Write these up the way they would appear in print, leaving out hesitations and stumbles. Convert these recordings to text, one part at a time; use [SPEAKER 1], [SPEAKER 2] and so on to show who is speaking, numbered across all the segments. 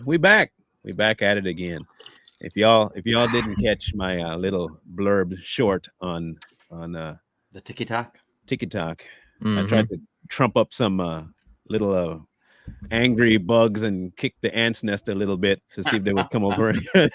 [SPEAKER 1] We back. We back at it again. If y'all didn't catch my little blurb short on
[SPEAKER 2] The TikTok.
[SPEAKER 1] TikTok, I
[SPEAKER 3] Mm-hmm.
[SPEAKER 1] tried to trump up some little angry bugs and kick the ants nest a little bit to see if they would come over.
[SPEAKER 3] The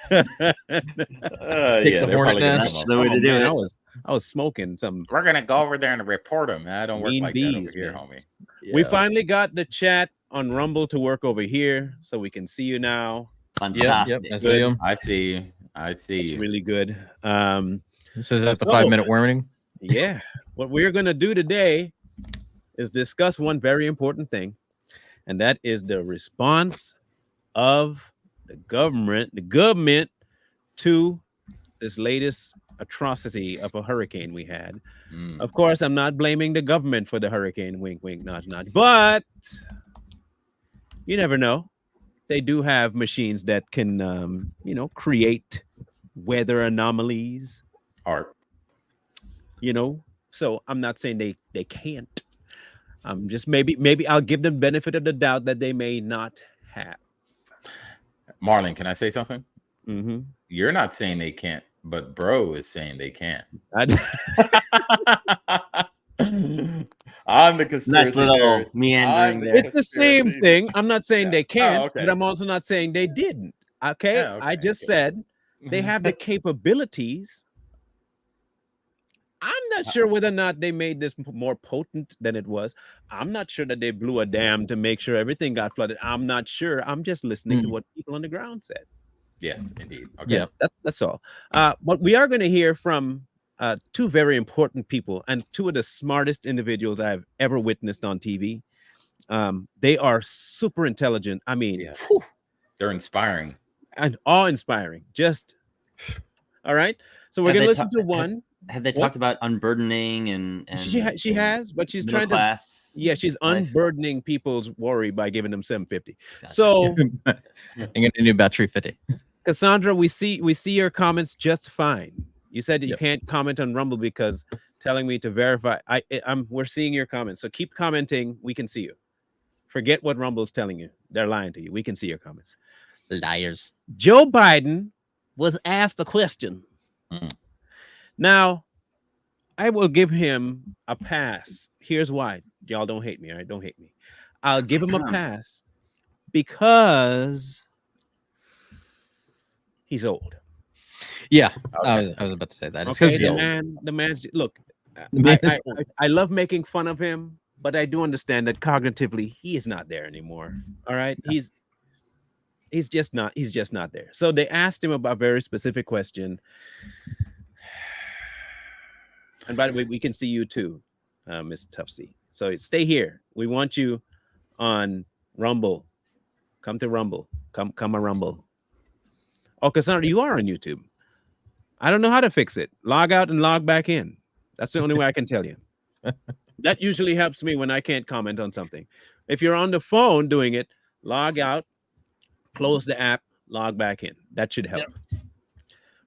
[SPEAKER 4] they're
[SPEAKER 3] hornet
[SPEAKER 4] probably gonna
[SPEAKER 3] nest.
[SPEAKER 4] come
[SPEAKER 2] That's
[SPEAKER 4] up.
[SPEAKER 2] the way
[SPEAKER 1] Oh
[SPEAKER 2] to do
[SPEAKER 1] man, I
[SPEAKER 2] it.
[SPEAKER 1] was I was smoking some
[SPEAKER 4] We're gonna go over there and report them. I don't work
[SPEAKER 1] mean
[SPEAKER 4] like that over
[SPEAKER 1] bees,
[SPEAKER 4] here,
[SPEAKER 1] man.
[SPEAKER 4] homie.
[SPEAKER 1] We finally got the chat on Rumble to work over here, so we can see you now.
[SPEAKER 2] Fantastic.
[SPEAKER 3] I see
[SPEAKER 1] Good.
[SPEAKER 3] him.
[SPEAKER 4] I see you. I see
[SPEAKER 1] It's
[SPEAKER 4] you.
[SPEAKER 1] really good.
[SPEAKER 3] So is that the
[SPEAKER 1] So-
[SPEAKER 3] 5-minute warning?
[SPEAKER 1] Yeah, what we're gonna do today is discuss one very important thing, and that is the response of the government to this latest atrocity of a hurricane we had.
[SPEAKER 4] Mm.
[SPEAKER 1] Of course, I'm not blaming the government for the hurricane, wink, wink, nod, nod, but you never know. They do have machines that can, create weather anomalies,
[SPEAKER 4] Art.
[SPEAKER 1] So I'm not saying they can't. Just maybe I'll give them benefit of the doubt that they may not have.
[SPEAKER 4] Marlon, can I say something?
[SPEAKER 1] Mm-hmm.
[SPEAKER 4] You're not saying they can't, but bro is saying they can. I'm the conspiracy
[SPEAKER 2] Nice little
[SPEAKER 4] theorist.
[SPEAKER 2] meandering
[SPEAKER 4] I'm the
[SPEAKER 2] there.
[SPEAKER 1] It's the same
[SPEAKER 4] conspiracy-
[SPEAKER 1] thing. I'm not saying
[SPEAKER 4] Yeah.
[SPEAKER 1] they can't,
[SPEAKER 4] Oh, okay.
[SPEAKER 1] but I'm also not saying they didn't. Okay,
[SPEAKER 4] Yeah,
[SPEAKER 1] I
[SPEAKER 4] okay,
[SPEAKER 1] just
[SPEAKER 4] okay.
[SPEAKER 1] said they have the capabilities. I'm not sure whether or not they made this more potent than it was. I'm not sure that they blew a dam to make sure everything got flooded. I'm not sure. I'm just listening to what people on the ground said.
[SPEAKER 4] Yes, indeed. Okay.
[SPEAKER 3] Yeah.
[SPEAKER 1] That's all. But we are going to hear from two very important people and two of the smartest individuals I've ever witnessed on TV. They are super intelligent. I mean,
[SPEAKER 4] Yes. They're inspiring.
[SPEAKER 1] and awe-inspiring. Just all right. So we're
[SPEAKER 2] Have
[SPEAKER 1] going to
[SPEAKER 2] they
[SPEAKER 1] listen
[SPEAKER 2] ta-
[SPEAKER 1] to one.
[SPEAKER 2] Have they
[SPEAKER 1] What?
[SPEAKER 2] talked about unburdening and
[SPEAKER 1] She has, but she's
[SPEAKER 2] middle
[SPEAKER 1] trying
[SPEAKER 2] class?
[SPEAKER 1] to. Yeah, she's
[SPEAKER 2] life?
[SPEAKER 1] unburdening people's worry by giving them 750.
[SPEAKER 2] Gotcha.
[SPEAKER 1] So,
[SPEAKER 3] I'm gonna need battery 50.
[SPEAKER 1] Cassandra, we see your comments just fine. You said that you
[SPEAKER 3] Yep.
[SPEAKER 1] can't comment on Rumble because telling me to verify. We're seeing your comments, so keep commenting. We can see you. Forget what Rumble's telling you. They're lying to you. We can see your comments.
[SPEAKER 3] Liars.
[SPEAKER 1] Joe Biden was asked a question.
[SPEAKER 3] Mm.
[SPEAKER 1] Now, I will give him a pass. Here's why. Y'all don't hate me, all right? Don't hate me. I'll give him a pass because he's old.
[SPEAKER 3] Yeah,
[SPEAKER 4] Okay.
[SPEAKER 3] I was about to say that. It's
[SPEAKER 1] Okay,
[SPEAKER 3] because he's
[SPEAKER 1] the
[SPEAKER 3] old.
[SPEAKER 1] man's look.
[SPEAKER 3] The man is
[SPEAKER 1] I love making fun of him, but I do understand that cognitively he is not there anymore. All right, he's just not there. So they asked him about a very specific question. And by the way, we can see you too, Miss Tufsy. So stay here. We want you on Rumble. Come to Rumble. Come on Rumble. Oh, Cassandra, you are on YouTube. I don't know how to fix it. Log out and log back in. That's the only way I can tell you. That usually helps me when I can't comment on something. If you're on the phone doing it, log out, close the app, log back in. That should help.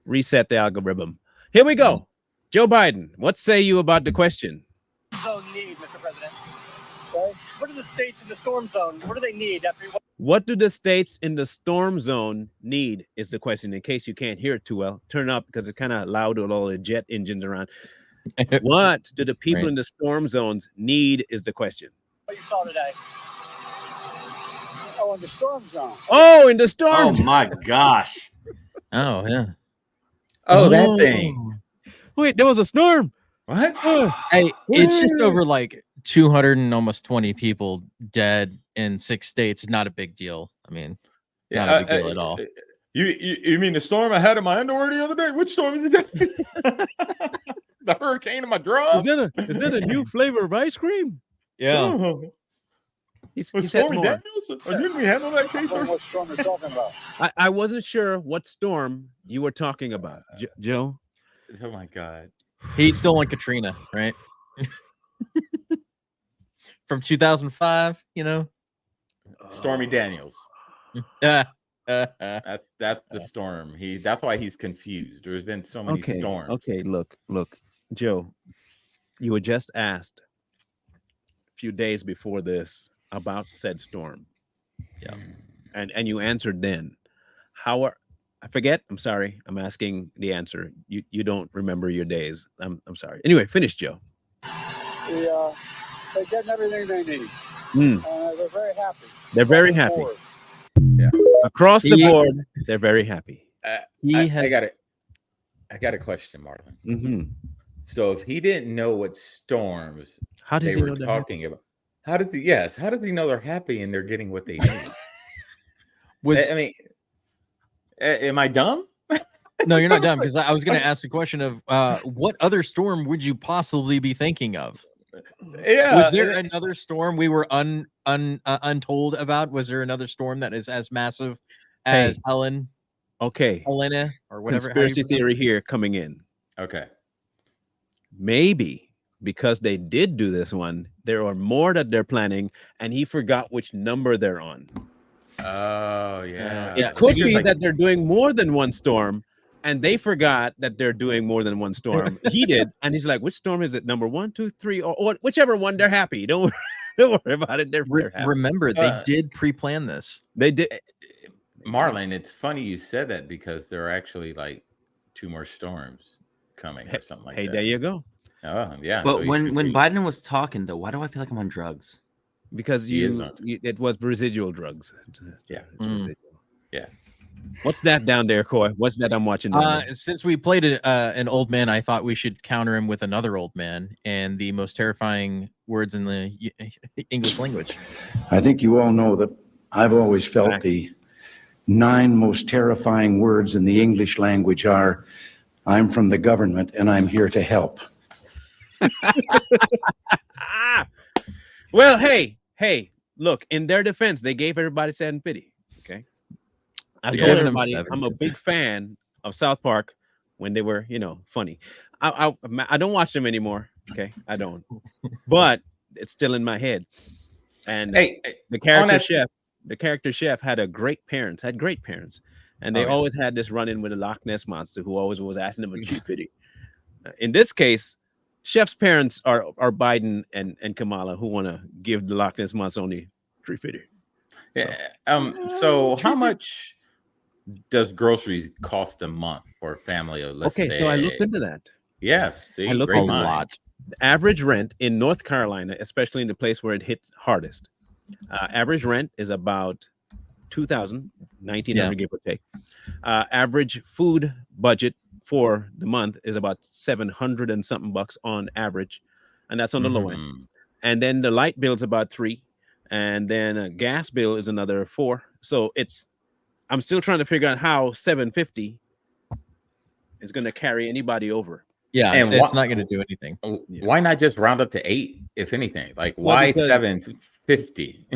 [SPEAKER 1] Reset the algorithm. Here we go. Joe Biden, what say you about the question?
[SPEAKER 5] Zone need, Mr. President? Okay. What do the states in the storm zone? What do they need after?
[SPEAKER 1] What do the states in the storm zone need is the question. In case you can't hear it too well, turn it up because it's kind of loud with all the jet engines around. What do the people
[SPEAKER 3] Right.
[SPEAKER 1] in the storm zones need is the question.
[SPEAKER 5] What you saw today? Oh, in the storm zone.
[SPEAKER 1] Oh, in the storm.
[SPEAKER 2] Oh my gosh!
[SPEAKER 3] Oh yeah.
[SPEAKER 4] Oh, that thing.
[SPEAKER 1] Wait, there was a storm.
[SPEAKER 4] What?
[SPEAKER 3] Hey, it's just over like 200 and almost 20 people dead in 6 states. Not a big deal. I mean, not a big deal at all.
[SPEAKER 4] You mean the storm I had in my underwear the other day? Which storm is it? The hurricane in my
[SPEAKER 1] Is
[SPEAKER 4] drawers?
[SPEAKER 1] that a new flavor of ice cream?
[SPEAKER 3] Yeah.
[SPEAKER 4] Oh.
[SPEAKER 1] He
[SPEAKER 4] Was
[SPEAKER 1] says
[SPEAKER 4] Stormy
[SPEAKER 1] more.
[SPEAKER 4] Daniels? Or didn't we handle that case?
[SPEAKER 5] What storm you're talking about?
[SPEAKER 1] I wasn't sure what storm you were talking about, Joe.
[SPEAKER 4] Oh my God.
[SPEAKER 3] He's still on Katrina, right? From 2005, you know.
[SPEAKER 4] Stormy Daniels.
[SPEAKER 3] Yeah.
[SPEAKER 4] That's the storm. That's why he's confused. There's been so many storms.
[SPEAKER 1] Okay, look, Joe, you were just asked a few days before this about said storm.
[SPEAKER 3] Yeah.
[SPEAKER 1] and you answered then, how are I forget? I'm sorry. I'm asking the answer. You don't remember your days. I'm sorry. Anyway, finish, Joe.
[SPEAKER 5] They're getting everything they need. They're very happy.
[SPEAKER 1] They're very happy.
[SPEAKER 5] Board.
[SPEAKER 4] Yeah.
[SPEAKER 1] Across the board, they're very happy.
[SPEAKER 3] He
[SPEAKER 4] I
[SPEAKER 3] has
[SPEAKER 4] got a question, Marlon.
[SPEAKER 1] Hmm.
[SPEAKER 4] So if he didn't know what storms
[SPEAKER 1] How does
[SPEAKER 4] they
[SPEAKER 1] he
[SPEAKER 4] were
[SPEAKER 1] know they're happy?
[SPEAKER 4] talking about, how does he know they're happy and they're getting what they need?
[SPEAKER 3] was
[SPEAKER 4] I mean, am I dumb?
[SPEAKER 3] no, you're not dumb, because I was going to ask the question of what other storm would you possibly be thinking of?
[SPEAKER 4] Yeah.
[SPEAKER 3] Was there another storm we were untold about? Was there another storm that is as massive as Helene, or whatever? how you
[SPEAKER 1] Conspiracy
[SPEAKER 3] pronounce
[SPEAKER 1] theory
[SPEAKER 3] it?
[SPEAKER 1] here coming in.
[SPEAKER 4] Okay.
[SPEAKER 1] Maybe because they did do this one, there are more that they're planning, and he forgot which number they're on.
[SPEAKER 4] Oh yeah.
[SPEAKER 3] Yeah,
[SPEAKER 1] It could
[SPEAKER 3] because,
[SPEAKER 1] be
[SPEAKER 3] like-
[SPEAKER 1] that they're doing more than one storm, and they forgot that they're doing more than one storm. He did, and he's like, "Which storm is it? Number 1, 2, 3, or whichever one." They're happy. Don't worry about it. They're happy.
[SPEAKER 3] Remember, they did pre-plan this.
[SPEAKER 1] They did.
[SPEAKER 4] Marlon, it's funny you said that because there are actually like 2 more storms coming or something like
[SPEAKER 1] Hey,
[SPEAKER 4] that.
[SPEAKER 1] there you go.
[SPEAKER 4] Oh yeah.
[SPEAKER 2] But
[SPEAKER 4] so he's
[SPEAKER 2] when
[SPEAKER 4] confused.
[SPEAKER 2] Biden was talking, though, why do I feel like I'm on drugs?
[SPEAKER 1] Because
[SPEAKER 4] He is on.
[SPEAKER 1] it was residual drugs.
[SPEAKER 4] Yeah.
[SPEAKER 1] It's residual.
[SPEAKER 4] Yeah.
[SPEAKER 1] What's that down there, Coy? What's that I'm watching? down there?
[SPEAKER 3] Since we played an old man, I thought we should counter him with another old man and the most terrifying words in the English language.
[SPEAKER 6] I think you all know that I've always felt the 9 most terrifying words in the English language are, "I'm from the government and I'm here to help."
[SPEAKER 1] Well, hey, look, in their defense, they gave everybody 750. Okay. I've
[SPEAKER 3] They're
[SPEAKER 1] told
[SPEAKER 3] giving them
[SPEAKER 1] everybody I'm a
[SPEAKER 3] 750.
[SPEAKER 1] big fan of South Park when they were, funny. I don't watch them anymore. Okay. I don't. But it's still in my head. And
[SPEAKER 4] Hey,
[SPEAKER 1] the
[SPEAKER 4] on
[SPEAKER 1] character chef had great parents, and they always had this run-in with the Loch Ness monster who always was asking them a cheap pity. In this case, Chef's parents are Biden and Kamala, who want to give the Loch Ness monster only $350.
[SPEAKER 4] yeah. So how much does groceries cost a month for a family of, let's say?
[SPEAKER 1] So I looked into that.
[SPEAKER 4] Yes. See,
[SPEAKER 1] I looked
[SPEAKER 4] great
[SPEAKER 3] A
[SPEAKER 4] mind.
[SPEAKER 3] lot.
[SPEAKER 1] The average rent in North Carolina, especially in the place where it hits hardest, average rent is about $2,000, $1,900 give or take. Average food budget for the month is about $700 and something bucks on average, and that's on the low end.
[SPEAKER 4] Mhm.
[SPEAKER 1] And then the light bill's about $3, and then a gas bill is another $4. So I'm still trying to figure out how $750 is going to carry anybody over.
[SPEAKER 3] Yeah,
[SPEAKER 4] And
[SPEAKER 3] it's
[SPEAKER 4] wha-
[SPEAKER 3] not going to do anything.
[SPEAKER 4] Why not just round up to 8, if anything? Like,
[SPEAKER 1] Well,
[SPEAKER 4] why
[SPEAKER 1] because-
[SPEAKER 4] 750?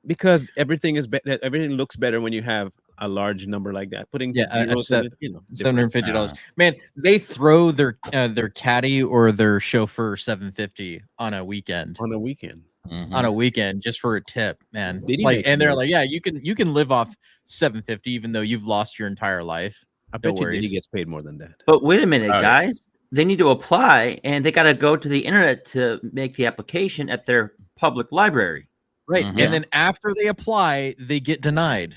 [SPEAKER 1] Because everything everything looks better when you have a large number like that. Putting zeros in it, different.
[SPEAKER 3] $750. Man, they throw their caddy or their chauffeur $750 on a weekend.
[SPEAKER 1] on a weekend.
[SPEAKER 4] Mhm.
[SPEAKER 3] On a weekend just for a tip, man.
[SPEAKER 1] Did he
[SPEAKER 3] Like,
[SPEAKER 1] make
[SPEAKER 3] and they're
[SPEAKER 1] money?
[SPEAKER 3] like, yeah, you can live off $750 even though you've lost your entire life.
[SPEAKER 1] I bet you
[SPEAKER 3] worries.
[SPEAKER 1] Diddy gets paid more than that.
[SPEAKER 2] But wait a minute,
[SPEAKER 4] Okay.
[SPEAKER 2] guys. They need to apply, and they got to go to the internet to make the application at their public library.
[SPEAKER 3] Right.
[SPEAKER 4] Mhm.
[SPEAKER 3] And then after they apply, they get denied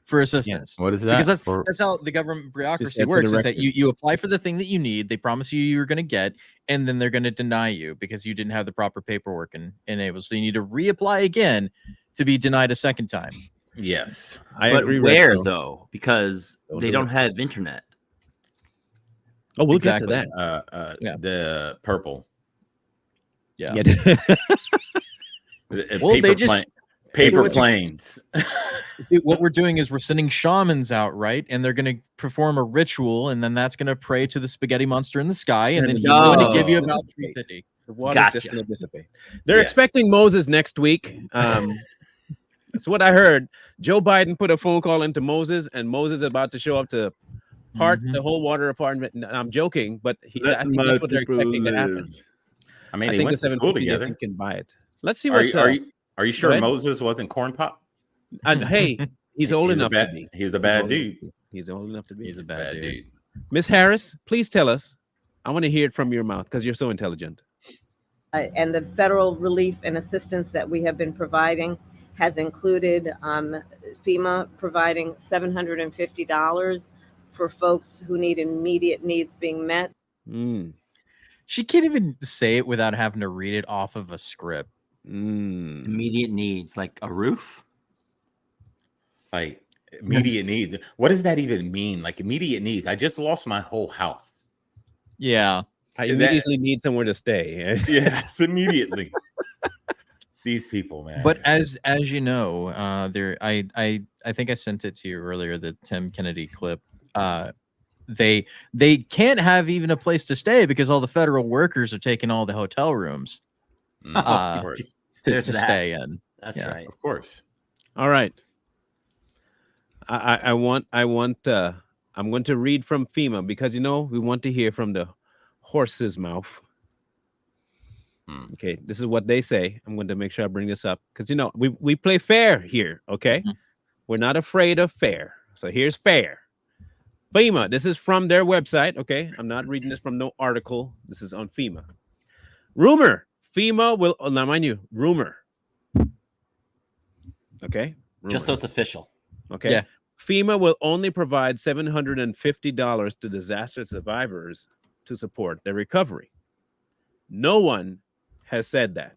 [SPEAKER 3] for assistance.
[SPEAKER 4] What is that?
[SPEAKER 3] Because
[SPEAKER 4] For-
[SPEAKER 3] that's how the government bureaucracy
[SPEAKER 1] for the
[SPEAKER 3] works, is that
[SPEAKER 1] record.
[SPEAKER 3] you apply for the thing that you need, they promise you're going to get, and then they're going to deny you because you didn't have the proper paperwork and enabled. So you need to reapply again to be denied a second time.
[SPEAKER 4] yes.
[SPEAKER 1] I
[SPEAKER 2] But
[SPEAKER 1] agree.
[SPEAKER 2] where,
[SPEAKER 1] Resto.
[SPEAKER 2] though? Because
[SPEAKER 1] Don't
[SPEAKER 2] they
[SPEAKER 1] do
[SPEAKER 2] don't
[SPEAKER 1] it.
[SPEAKER 2] have internet.
[SPEAKER 1] Oh, we'll
[SPEAKER 3] Exactly.
[SPEAKER 1] get to that.
[SPEAKER 3] Yeah.
[SPEAKER 4] The purple.
[SPEAKER 3] Yeah. Well,
[SPEAKER 4] Paper
[SPEAKER 3] they just-
[SPEAKER 4] plane- paper
[SPEAKER 3] what you-
[SPEAKER 4] planes.
[SPEAKER 3] See, what we're doing is we're sending shamans out, right? And they're going to perform a ritual, and then that's going to pray to the spaghetti monster in the sky, and then he's going to give you
[SPEAKER 2] Oh.
[SPEAKER 3] about $350.
[SPEAKER 1] The water's just
[SPEAKER 2] Gotcha.
[SPEAKER 1] going to dissipate. They're
[SPEAKER 4] Yes.
[SPEAKER 1] expecting Moses next week. That's what I heard. Joe Biden put a phone call into Moses, and Moses is about to show up to part
[SPEAKER 3] Mhm.
[SPEAKER 1] the whole water apart. I'm joking, but I think that's what they're expecting to happen.
[SPEAKER 4] I mean,
[SPEAKER 1] I
[SPEAKER 4] they
[SPEAKER 1] think
[SPEAKER 4] went
[SPEAKER 1] the
[SPEAKER 4] to school
[SPEAKER 1] 750
[SPEAKER 4] together.
[SPEAKER 1] can buy it. Let's see
[SPEAKER 4] Are
[SPEAKER 1] what.
[SPEAKER 4] you sure
[SPEAKER 1] ahead.
[SPEAKER 4] Moses wasn't corn pop?
[SPEAKER 1] And hey, he's old enough
[SPEAKER 4] bad,
[SPEAKER 1] to be.
[SPEAKER 4] He's a bad
[SPEAKER 1] old
[SPEAKER 4] dude.
[SPEAKER 1] enough- He's old enough to be.
[SPEAKER 3] He's a bad dude.
[SPEAKER 1] Miss Harris, please tell us. I want to hear it from your mouth because you're so intelligent.
[SPEAKER 7] And the federal relief and assistance that we have been providing has included FEMA providing $750 for folks who need immediate needs being met.
[SPEAKER 1] Mm.
[SPEAKER 3] She can't even say it without having to read it off of a script.
[SPEAKER 1] Mm.
[SPEAKER 2] Immediate needs, like a roof.
[SPEAKER 4] Like immediate needs. What does that even mean? Like immediate needs. I just lost my whole house.
[SPEAKER 3] Yeah.
[SPEAKER 1] I
[SPEAKER 4] That-
[SPEAKER 1] immediately need somewhere to stay.
[SPEAKER 4] Yes, immediately. These people, man.
[SPEAKER 3] But as you know, I think I sent it to you earlier, the Tim Kennedy clip. They can't have even a place to stay because all the federal workers are taking all the hotel rooms
[SPEAKER 4] Of course.
[SPEAKER 3] to
[SPEAKER 2] There's that.
[SPEAKER 3] stay in.
[SPEAKER 2] That's
[SPEAKER 3] Yeah.
[SPEAKER 2] right.
[SPEAKER 4] Of course.
[SPEAKER 1] All right. I'm going to read from FEMA because we want to hear from the horse's mouth. Okay, this is what they say. I'm going to make sure I bring this up because we play fair here. Okay, we're not afraid of fair. So here's fair. FEMA. This is from their website. Okay, I'm not reading this from no article. This is on FEMA. Rumor. FEMA will. Now, mind you, rumor. Okay. Rumor.
[SPEAKER 2] Just so it's official.
[SPEAKER 1] Okay.
[SPEAKER 3] Yeah.
[SPEAKER 1] FEMA will only provide $750 to disaster survivors to support their recovery. No one has said that.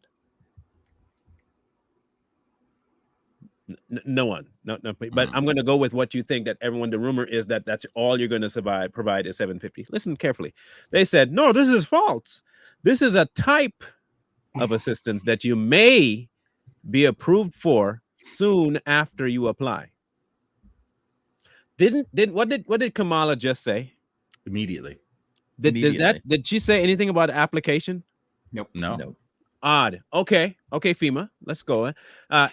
[SPEAKER 1] No one. No. But I'm going to go with what you think that everyone. The rumor is that that's all you're going to provide is $750. Listen carefully. They said, no, this is false. This is a type of assistance that you may be approved for soon after you apply. What did Kamala just say?
[SPEAKER 4] Immediately.
[SPEAKER 1] Did she say anything about application?
[SPEAKER 4] Nope. No.
[SPEAKER 1] Odd. Okay, FEMA, let's go.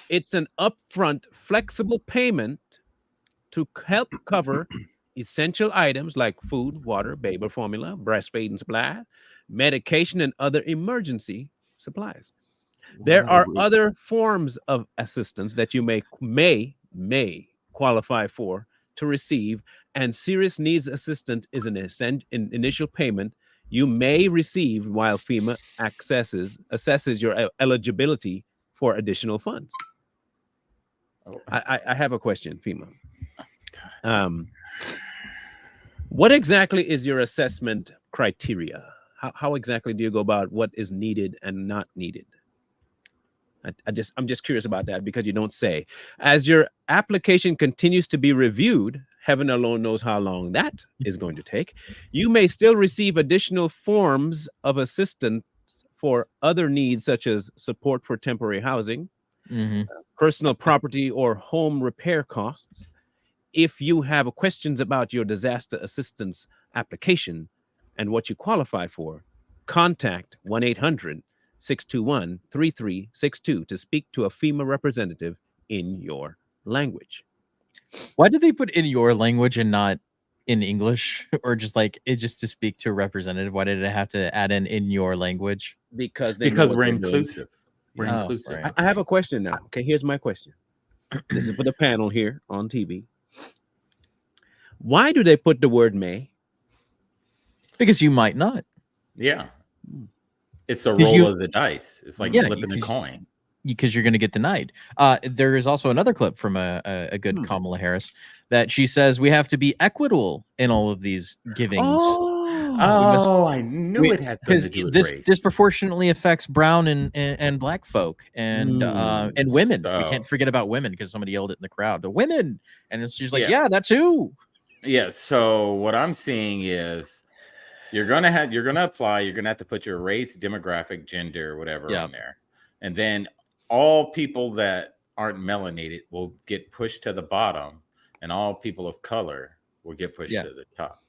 [SPEAKER 1] It's an upfront, flexible payment to help cover essential items like food, water, baby formula, breastfeeding supply, medication, and other emergency supplies. There are other forms of assistance that you may qualify for to receive, and serious needs assistance is an initial payment you may receive while FEMA assesses your eligibility for additional funds. I have a question, FEMA. What exactly is your assessment criteria? How exactly do you go about what is needed and not needed? I'm just curious about that because you don't say. As your application continues to be reviewed, heaven alone knows how long that is going to take, you may still receive additional forms of assistance for other needs such as support for temporary housing, personal property or home repair costs. If you have questions about your disaster assistance application and what you qualify for, contact 1-800-621-3362 to speak to a FEMA representative in your language.
[SPEAKER 3] Why did they put in your language and not in English, or just to speak to a representative? Why did it have to add in your language?
[SPEAKER 1] Because
[SPEAKER 4] we're inclusive. We're inclusive.
[SPEAKER 3] Right.
[SPEAKER 1] I have a question now. Okay, here's my question. This is for the panel here on TV. Why do they put the word may?
[SPEAKER 3] Because you might not.
[SPEAKER 4] Yeah. It's a roll of the dice. It's like flipping a coin.
[SPEAKER 3] Because you're going to get denied. There is also another clip from a good Kamala Harris that she says we have to be equitable in all of these givings.
[SPEAKER 4] I knew it had something to do with
[SPEAKER 3] this
[SPEAKER 4] race.
[SPEAKER 3] disproportionately affects brown and black folk and women. We can't forget about women because somebody yelled it in the crowd. The women, and it's just like, yeah, that too.
[SPEAKER 4] Yeah. So what I'm seeing is you're gonna apply. You're gonna have to put your race, demographic, gender, whatever on there, and then all people that aren't melanated will get pushed to the bottom, and all people of color will get pushed to the top.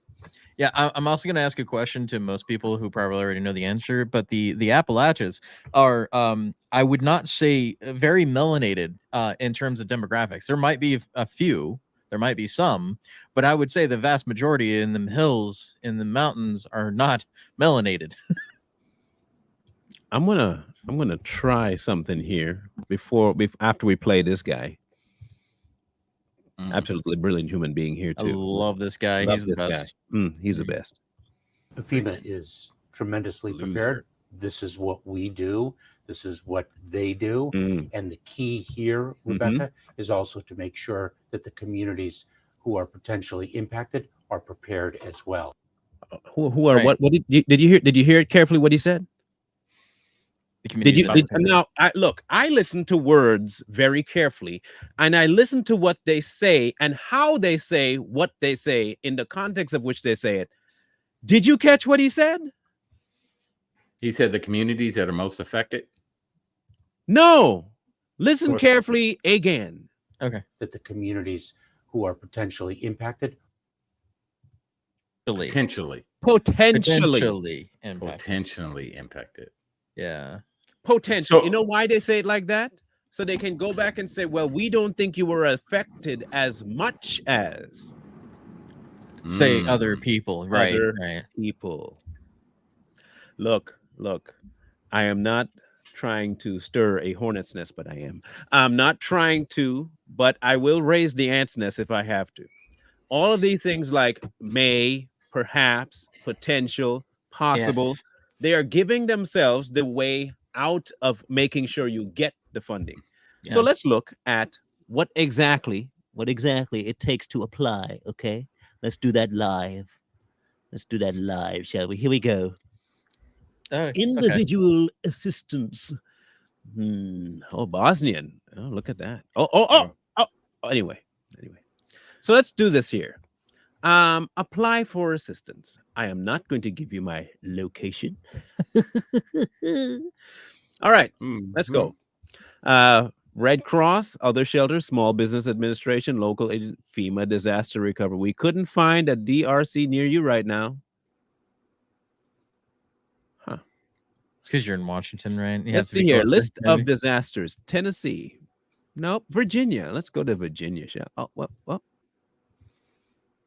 [SPEAKER 3] Yeah, I'm also going to ask a question to most people who probably already know the answer, but the Appalachians are, I would not say very melanated in terms of demographics. There might be a few, there might be some, but I would say the vast majority in the hills, in the mountains, are not melanated.
[SPEAKER 1] I'm gonna try something here after we play this guy. Absolutely brilliant human being here too.
[SPEAKER 3] I love this guy. He's the best.
[SPEAKER 1] He's the best.
[SPEAKER 8] FEMA is tremendously prepared. This is what we do. This is what they do.
[SPEAKER 1] Mm.
[SPEAKER 8] And the key here, Rebecca, is also to make sure that the communities who are potentially impacted are prepared as well.
[SPEAKER 1] Who are
[SPEAKER 3] Right.
[SPEAKER 1] what did you hear? Did you hear it carefully? What he said?
[SPEAKER 3] The
[SPEAKER 1] Did
[SPEAKER 3] communities
[SPEAKER 1] you
[SPEAKER 3] that
[SPEAKER 1] did,
[SPEAKER 3] are-
[SPEAKER 1] now? I listen to words very carefully, and I listen to what they say and how they say what they say in the context of which they say it. Did you catch what he said?
[SPEAKER 4] He said the communities that are most affected.
[SPEAKER 1] No. Listen
[SPEAKER 8] Or-
[SPEAKER 1] carefully again.
[SPEAKER 3] Okay.
[SPEAKER 8] That the communities who are potentially impacted
[SPEAKER 4] Potentially
[SPEAKER 3] Potentially impacted.
[SPEAKER 4] potentially impacted.
[SPEAKER 3] Yeah.
[SPEAKER 1] Potential.
[SPEAKER 4] So-
[SPEAKER 1] You know why they say it like that? So they can go back and say, well, we don't think you were affected as much as
[SPEAKER 3] Say
[SPEAKER 4] Mm.
[SPEAKER 3] other people. Right.
[SPEAKER 1] other
[SPEAKER 3] Right.
[SPEAKER 1] people. Look, I am not trying to stir a hornet's nest, but I am. I'm not trying to, but I will raise the ant's nest if I have to. All of these things like may, perhaps, potential, possible, they are giving themselves the way out of making sure you get the funding. So
[SPEAKER 2] Yeah.
[SPEAKER 1] let's look at what exactly it takes to apply. Okay, let's do that live. Shall we? Here we go.
[SPEAKER 3] Okay.
[SPEAKER 1] Individual assistance. Oh, Bosnian. Oh, look at that. Oh. Anyway. So let's do this here. Apply for assistance. I am not going to give you my location. All right, let's go. Red Cross, other shelters, Small Business Administration, local agent, FEMA, disaster recovery. We couldn't find a DRC near you right now.
[SPEAKER 3] It's because you're in Washington, right? You have
[SPEAKER 1] Let's
[SPEAKER 3] to be
[SPEAKER 1] see here.
[SPEAKER 3] closer,
[SPEAKER 1] List
[SPEAKER 3] maybe.
[SPEAKER 1] of disasters. Tennessee. Nope. Virginia. Let's go to Virginia. Oh, well.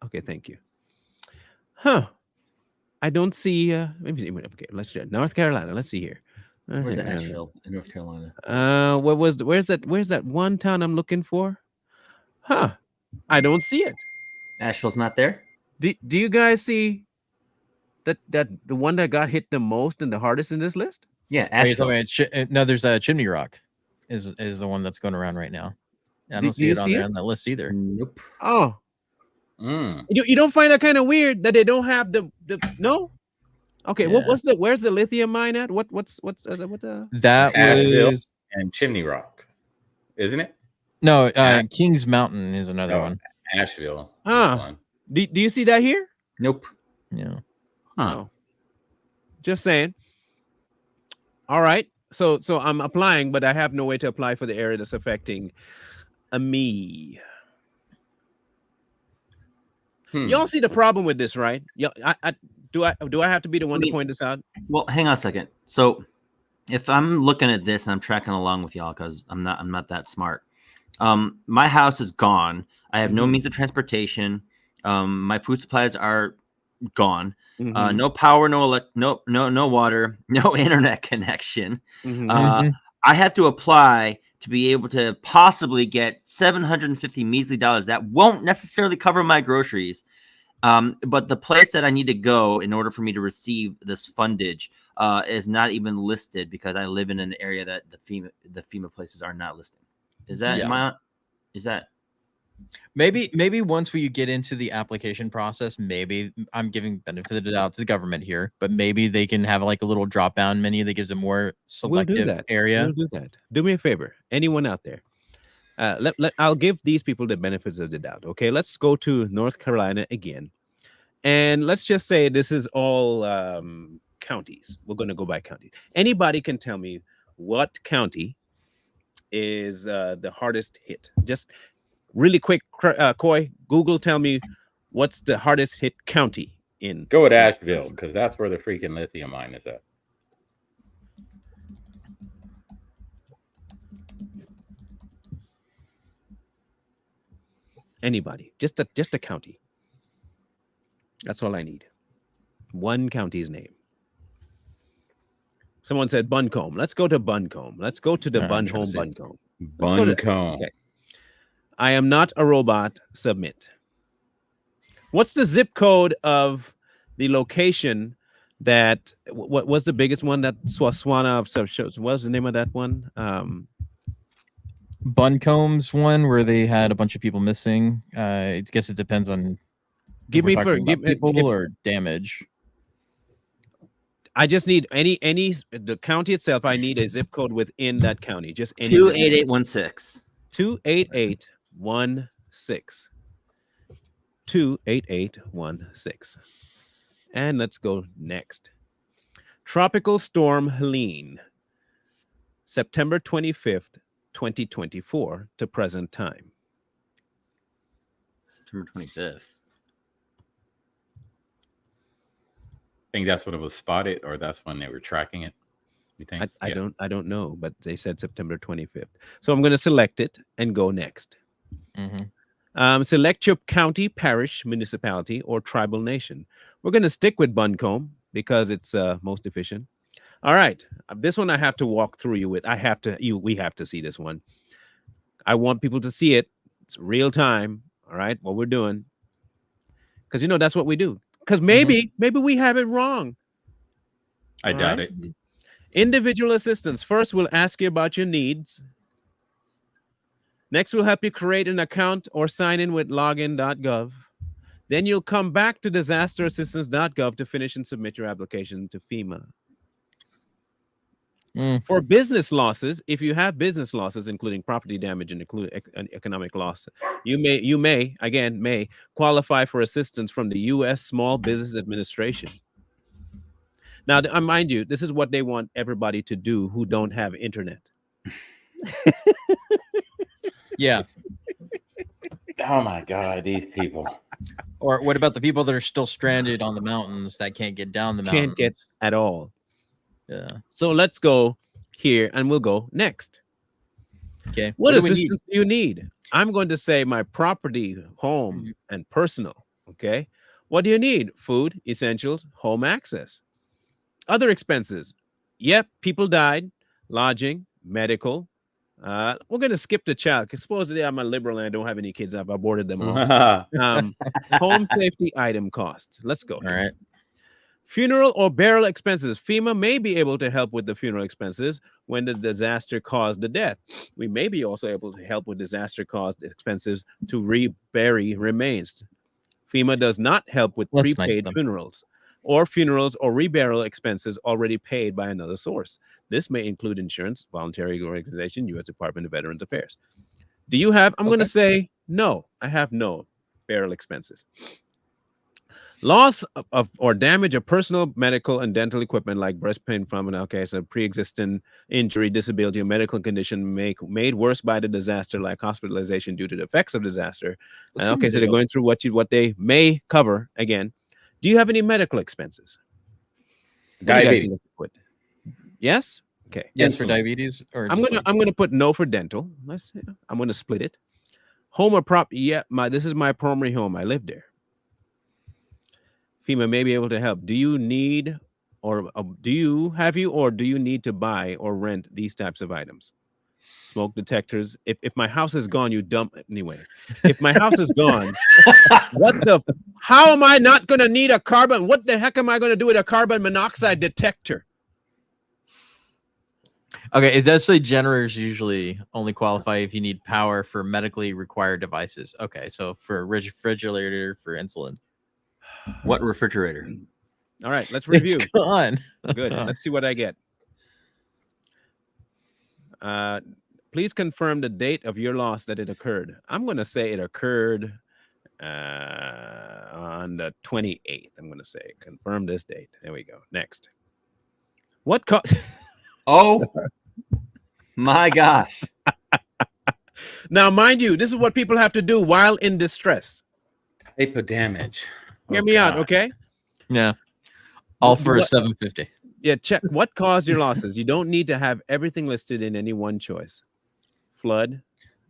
[SPEAKER 1] Okay, thank you. Huh. I don't see maybe okay, let's do North Carolina. Let's see here.
[SPEAKER 9] Where's Asheville in North Carolina?
[SPEAKER 1] Where's that one town I'm looking for? Huh. I don't see it.
[SPEAKER 2] Asheville's not there?
[SPEAKER 1] Do you guys see that the one that got hit the most and the hardest in this list?
[SPEAKER 2] Yeah,
[SPEAKER 3] Are you
[SPEAKER 2] Asheville.
[SPEAKER 3] talking about no, there's a Chimney Rock is the one that's going around right now. I don't
[SPEAKER 1] Do
[SPEAKER 3] see
[SPEAKER 1] you
[SPEAKER 3] it on
[SPEAKER 1] see
[SPEAKER 3] there
[SPEAKER 1] it?
[SPEAKER 3] on that list either.
[SPEAKER 9] Nope.
[SPEAKER 1] Oh.
[SPEAKER 4] Mm.
[SPEAKER 1] You don't find that kind of weird that they don't have the no? Okay,
[SPEAKER 3] Yeah.
[SPEAKER 1] where's the lithium mine at? What
[SPEAKER 3] That
[SPEAKER 4] Asheville
[SPEAKER 3] was
[SPEAKER 4] and Chimney Rock, isn't it?
[SPEAKER 3] no Kings Mountain is another
[SPEAKER 4] Oh,
[SPEAKER 3] one.
[SPEAKER 4] Asheville.
[SPEAKER 1] Ah. Do you see that here?
[SPEAKER 2] Nope.
[SPEAKER 3] Yeah.
[SPEAKER 1] Oh. Just saying. All right. So I'm applying, but I have no way to apply for the area that's affecting me. Y'all see the problem with this, right? Yeah. Do I have to be the one to point this out?
[SPEAKER 2] Well, hang on a second. So if I'm looking at this and I'm tracking along with y'all because I'm not that smart. My house is gone. I have no means of transportation. My food supplies are gone. No power, no water, no internet connection. I have to apply to be able to possibly get $750 measly. That won't necessarily cover my groceries. But the place that I need to go in order for me to receive this fundage is not even listed because I live in an area that the FEMA places are not listed. Is that is that
[SPEAKER 3] Maybe once we get into the application process, maybe I'm giving benefit of the doubt to the government here, but maybe they can have like a little drop down menu that gives a more selective area.
[SPEAKER 1] We'll do that. Do me a favor, anyone out there. I'll give these people the benefits of the doubt. Okay, let's go to North Carolina again, and let's just say this is all counties. We're going to go by counties. Anybody can tell me what county is the hardest hit? Just really quick, Coy, Google, tell me what's the hardest hit county in.
[SPEAKER 4] Go with Asheville because that's where the freaking lithium mine is at.
[SPEAKER 1] Anybody, just a county. That's all I need. One county's name. Someone said Buncombe. Let's go to Buncombe. Let's go to the Buncombe.
[SPEAKER 4] Buncombe.
[SPEAKER 1] Okay. I am not a robot. Submit. What's the zip code of the location that what was the biggest one? That Swaswana of shows. What was the name of that one?
[SPEAKER 3] Buncomb's one where they had a bunch of people missing. I guess it depends on
[SPEAKER 1] Give
[SPEAKER 3] we're
[SPEAKER 1] me
[SPEAKER 3] talking about people
[SPEAKER 1] if,
[SPEAKER 3] or damage.
[SPEAKER 1] I just need any the county itself. I need a zip code within that county. Just any
[SPEAKER 2] 28816.
[SPEAKER 1] 28816. 28816. And let's go next. Tropical Storm Helene, September 25th, 2024 to present time.
[SPEAKER 2] September 25th.
[SPEAKER 4] I think that's when it was spotted, or that's when they were tracking it. You think?
[SPEAKER 1] I don't know, but they said September 25th. So I'm going to select it and go next. Select your county, parish, municipality, or tribal nation. We're going to stick with Buncombe because it's most efficient. All right, this one I have to walk through you with. We have to see this one. I want people to see it. It's real time. All right, what we're doing, because that's what we do. Because maybe we have it wrong.
[SPEAKER 4] I doubt it.
[SPEAKER 1] Individual assistance. First, we'll ask you about your needs. Next, we'll help you create an account or sign in with login.gov. Then you'll come back to disasterassistance.gov to finish and submit your application to FEMA. For business losses, if you have business losses, including property damage and economic loss, you may qualify for assistance from the U.S. Small Business Administration. Now, mind you, this is what they want everybody to do who don't have internet.
[SPEAKER 3] Yeah.
[SPEAKER 4] Oh my God, these people.
[SPEAKER 3] Or what about the people that are still stranded on the mountains that can't get down the mountains?
[SPEAKER 1] Can't get at all.
[SPEAKER 3] Yeah.
[SPEAKER 1] So let's go here and we'll go next.
[SPEAKER 3] Okay.
[SPEAKER 1] What assistance do you need? I'm going to say my property, home, and personal. Okay. What do you need? Food, essentials, home access. Other expenses. Yep, people died. Lodging, medical. We're going to skip the child because supposedly I'm a liberal and I don't have any kids. I've aborted them all. Home safety item costs. Let's go.
[SPEAKER 3] All right.
[SPEAKER 1] Funeral or burial expenses. FEMA may be able to help with the funeral expenses when the disaster caused the death. We may be also able to help with disaster caused expenses to rebury remains. FEMA does not help with prepaid funerals or reburial expenses already paid by another source. This may include insurance, voluntary organization, U.S. Department of Veterans Affairs. Do you have? I'm going to say no. I have no burial expenses. Loss of or damage of personal, medical, and dental equipment like breast pain from an a pre-existing injury, disability, or medical condition made worse by the disaster, like hospitalization due to the effects of disaster. So they're going through what they may cover again. Do you have any medical expenses?
[SPEAKER 4] Diabetes.
[SPEAKER 1] Yes. Okay.
[SPEAKER 3] Yes, for diabetes. Or
[SPEAKER 1] I'm gonna put no for dental. I'm gonna split it. Home or prop? Yeah, this is my primary home. I live there. FEMA may be able to help. Do you need or do you need to buy or rent these types of items? Smoke detectors. If my house is gone, you dump anyway. If my house is gone, how am I not going to need a carbon? What the heck am I going to do with a carbon monoxide detector?
[SPEAKER 3] Okay, it's actually generators usually only qualify if you need power for medically required devices. Okay, so for a refrigerator, for insulin.
[SPEAKER 2] What refrigerator?
[SPEAKER 1] All right, let's review.
[SPEAKER 3] It's gone.
[SPEAKER 1] Good. Let's see what I get. Please confirm the date of your loss that it occurred. I'm going to say it occurred on the 28th. I'm going to say confirm this date. There we go. Next. What
[SPEAKER 2] Oh my gosh.
[SPEAKER 1] Now, mind you, this is what people have to do while in distress.
[SPEAKER 4] Type of damage.
[SPEAKER 1] Hear me out, okay?
[SPEAKER 3] Yeah. All for $750.
[SPEAKER 1] Yeah, check what caused your losses. You don't need to have everything listed in any one choice. Flood.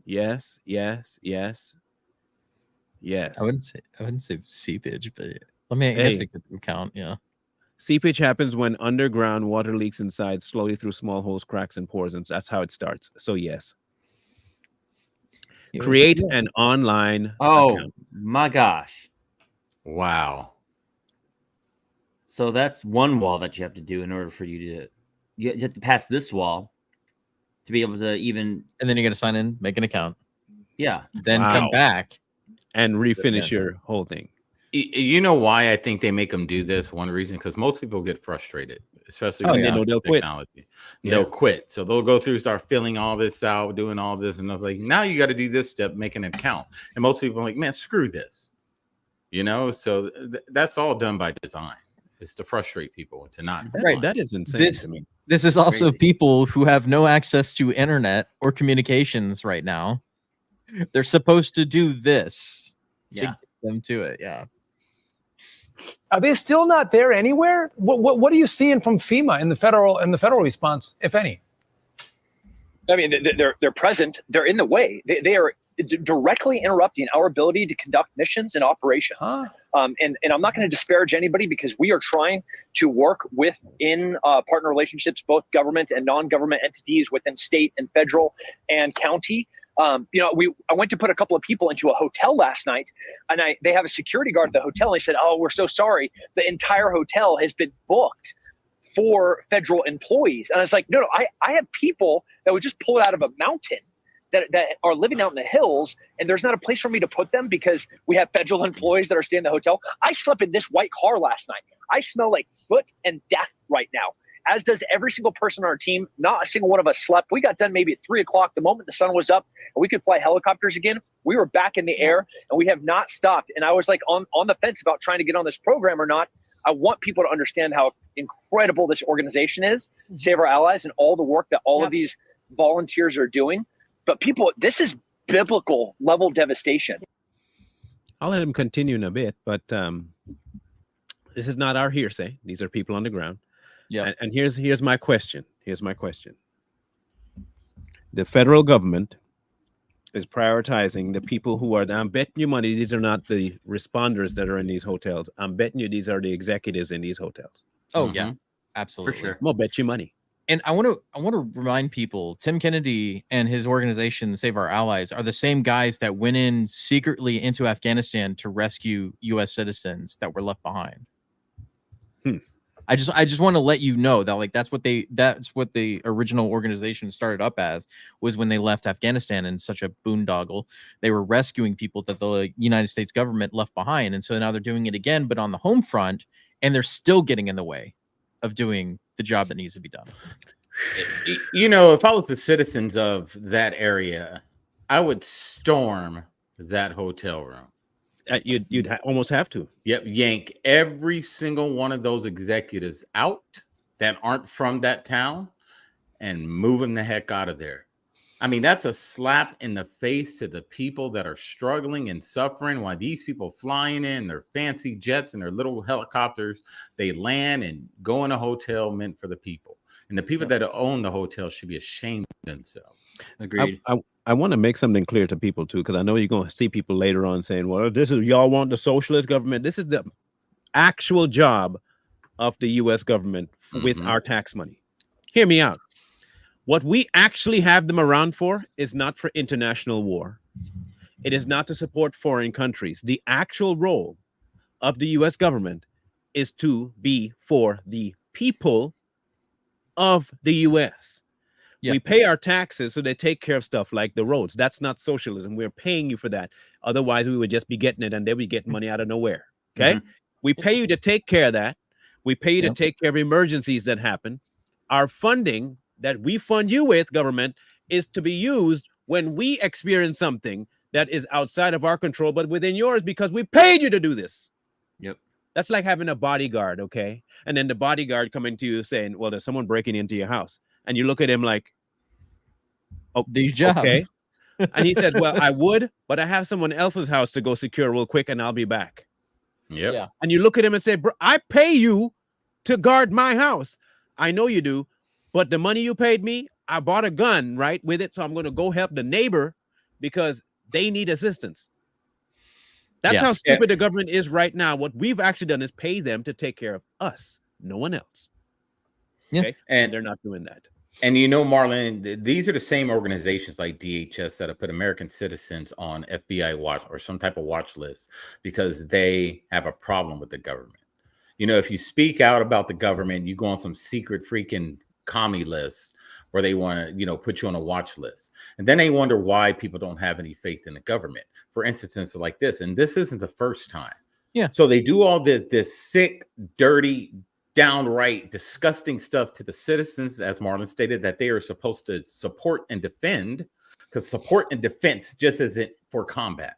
[SPEAKER 1] Yes, yes, yes. Yes.
[SPEAKER 3] I wouldn't say seepage, but I guess it could count, yeah.
[SPEAKER 1] Seepage happens when underground water leaks inside slowly through small holes, cracks, and pores, and that's how it starts. So yes. Create an online account.
[SPEAKER 2] My gosh.
[SPEAKER 4] Wow.
[SPEAKER 2] So that's one wall that you have to do in order for you have to pass this wall to be able to even.
[SPEAKER 3] And then you got to sign in, make an account.
[SPEAKER 2] Yeah.
[SPEAKER 3] Then come back
[SPEAKER 1] and refinish your whole thing.
[SPEAKER 4] You know why I think they make them do this? One reason, because most people get frustrated, especially when
[SPEAKER 1] they know they'll quit.
[SPEAKER 4] technology. They'll quit. So they'll go through, start filling all this out, doing all this, and they're like, now you got to do this step, make an account. And most people are like, man, screw this. You know, so that's all done by design. It's to frustrate people, to not.
[SPEAKER 3] Right.
[SPEAKER 1] That is insane to me.
[SPEAKER 3] This is also
[SPEAKER 2] Crazy.
[SPEAKER 3] people who have no access to internet or communications right now. They're supposed to do this to get them to it. Yeah.
[SPEAKER 10] Are they still not there anywhere? What are you seeing from FEMA in the federal response, if any?
[SPEAKER 5] I mean, they're present. They're in the way. They are directly interrupting our ability to conduct missions and operations.
[SPEAKER 10] Huh?
[SPEAKER 5] And I'm not going to disparage anybody, because we are trying to work within partner relationships, both government and non-government entities within state and federal and county. I went to put a couple of people into a hotel last night, and they have a security guard at the hotel. And they said, "Oh, we're so sorry. The entire hotel has been booked for federal employees." And I was like, no, I have people that would just pull it out of a mountain that are living out in the hills, and there's not a place for me to put them because we have federal employees that are staying in the hotel. I slept in this white car last night. I smell like foot and death right now, as does every single person on our team. Not a single one of us slept. We got done maybe at 3 o'clock. The moment the sun was up and we could fly helicopters again, we were back in the air, and we have not stopped. And I was like on the fence about trying to get on this program or not. I want people to understand how incredible this organization is, Save Our Allies, and all the work that all of these volunteers are doing. But people, this is biblical level devastation.
[SPEAKER 1] I'll let him continue in a bit, but this is not our hearsay. These are people on the ground.
[SPEAKER 3] Yeah.
[SPEAKER 1] And here's my question. Here's my question. The federal government is prioritizing the people who are, I'm betting you money, these are not the responders that are in these hotels. I'm betting you these are the executives in these hotels.
[SPEAKER 3] Oh, yeah. Absolutely.
[SPEAKER 2] For sure.
[SPEAKER 1] I'll bet you money.
[SPEAKER 3] And I want to remind people, Tim Kennedy and his organization, Save Our Allies, are the same guys that went in secretly into Afghanistan to rescue U.S. citizens that were left behind. I just want to let you know that, like, that's what the original organization started up as, was when they left Afghanistan in such a boondoggle. They were rescuing people that the United States government left behind. And so now they're doing it again, but on the home front, and they're still getting in the way of doing the job that needs to be done.
[SPEAKER 4] You know, if I was the citizens of that area, I would storm that hotel room.
[SPEAKER 1] You'd almost have to.
[SPEAKER 4] Yep, yank every single one of those executives out that aren't from that town and move them the heck out of there. I mean, that's a slap in the face to the people that are struggling and suffering while these people flying in their fancy jets and their little helicopters, they land and go in a hotel meant for the people. And the people that own the hotel should be ashamed of themselves.
[SPEAKER 2] Agreed.
[SPEAKER 1] I want to make something clear to people too, because I know you're going to see people later on saying, well, this is, y'all want the socialist government. This is the actual job of the U.S. government with our tax money. Hear me out. What we actually have them around for is not for international war. It is not to support foreign countries. The actual role of the U.S. government is to be for the people of the U.S. We pay our taxes so they take care of stuff like the roads. That's not socialism. We're paying you for that. Otherwise, we would just be getting it and they would get money out of nowhere. Okay? We pay you to take care of that. We pay you to take care of emergencies that happen. Our funding that we fund you with, government, is to be used when we experience something that is outside of our control, but within yours, because we paid you to do this.
[SPEAKER 2] Yep.
[SPEAKER 1] That's like having a bodyguard, okay? And then the bodyguard coming to you saying, well, there's someone breaking into your house. And you look at him like, oh,
[SPEAKER 3] do your job.
[SPEAKER 1] Okay. And he said, well, I would, but I have someone else's house to go secure real quick and I'll be back.
[SPEAKER 4] Yep.
[SPEAKER 3] Yeah.
[SPEAKER 1] And you look at him and say, bro, I pay you to guard my house. I know you do, but the money you paid me, I bought a gun, right, with it. So I'm going to go help the neighbor because they need assistance. That's how stupid the government is right now. What we've actually done is pay them to take care of us, no one else. Okay? And they're not doing that.
[SPEAKER 4] And you know, Marlon, these are the same organizations like DHS that have put American citizens on FBI watch or some type of watch list because they have a problem with the government. You know, if you speak out about the government, you go on some secret freaking commie list where they want to, you know, put you on a watch list. And then they wonder why people don't have any faith in the government for instances like this. And this isn't the first time.
[SPEAKER 3] Yeah.
[SPEAKER 4] So they do all this sick, dirty, downright disgusting stuff to the citizens, as Marlon stated, that they are supposed to support and defend, because support and defense just isn't for combat.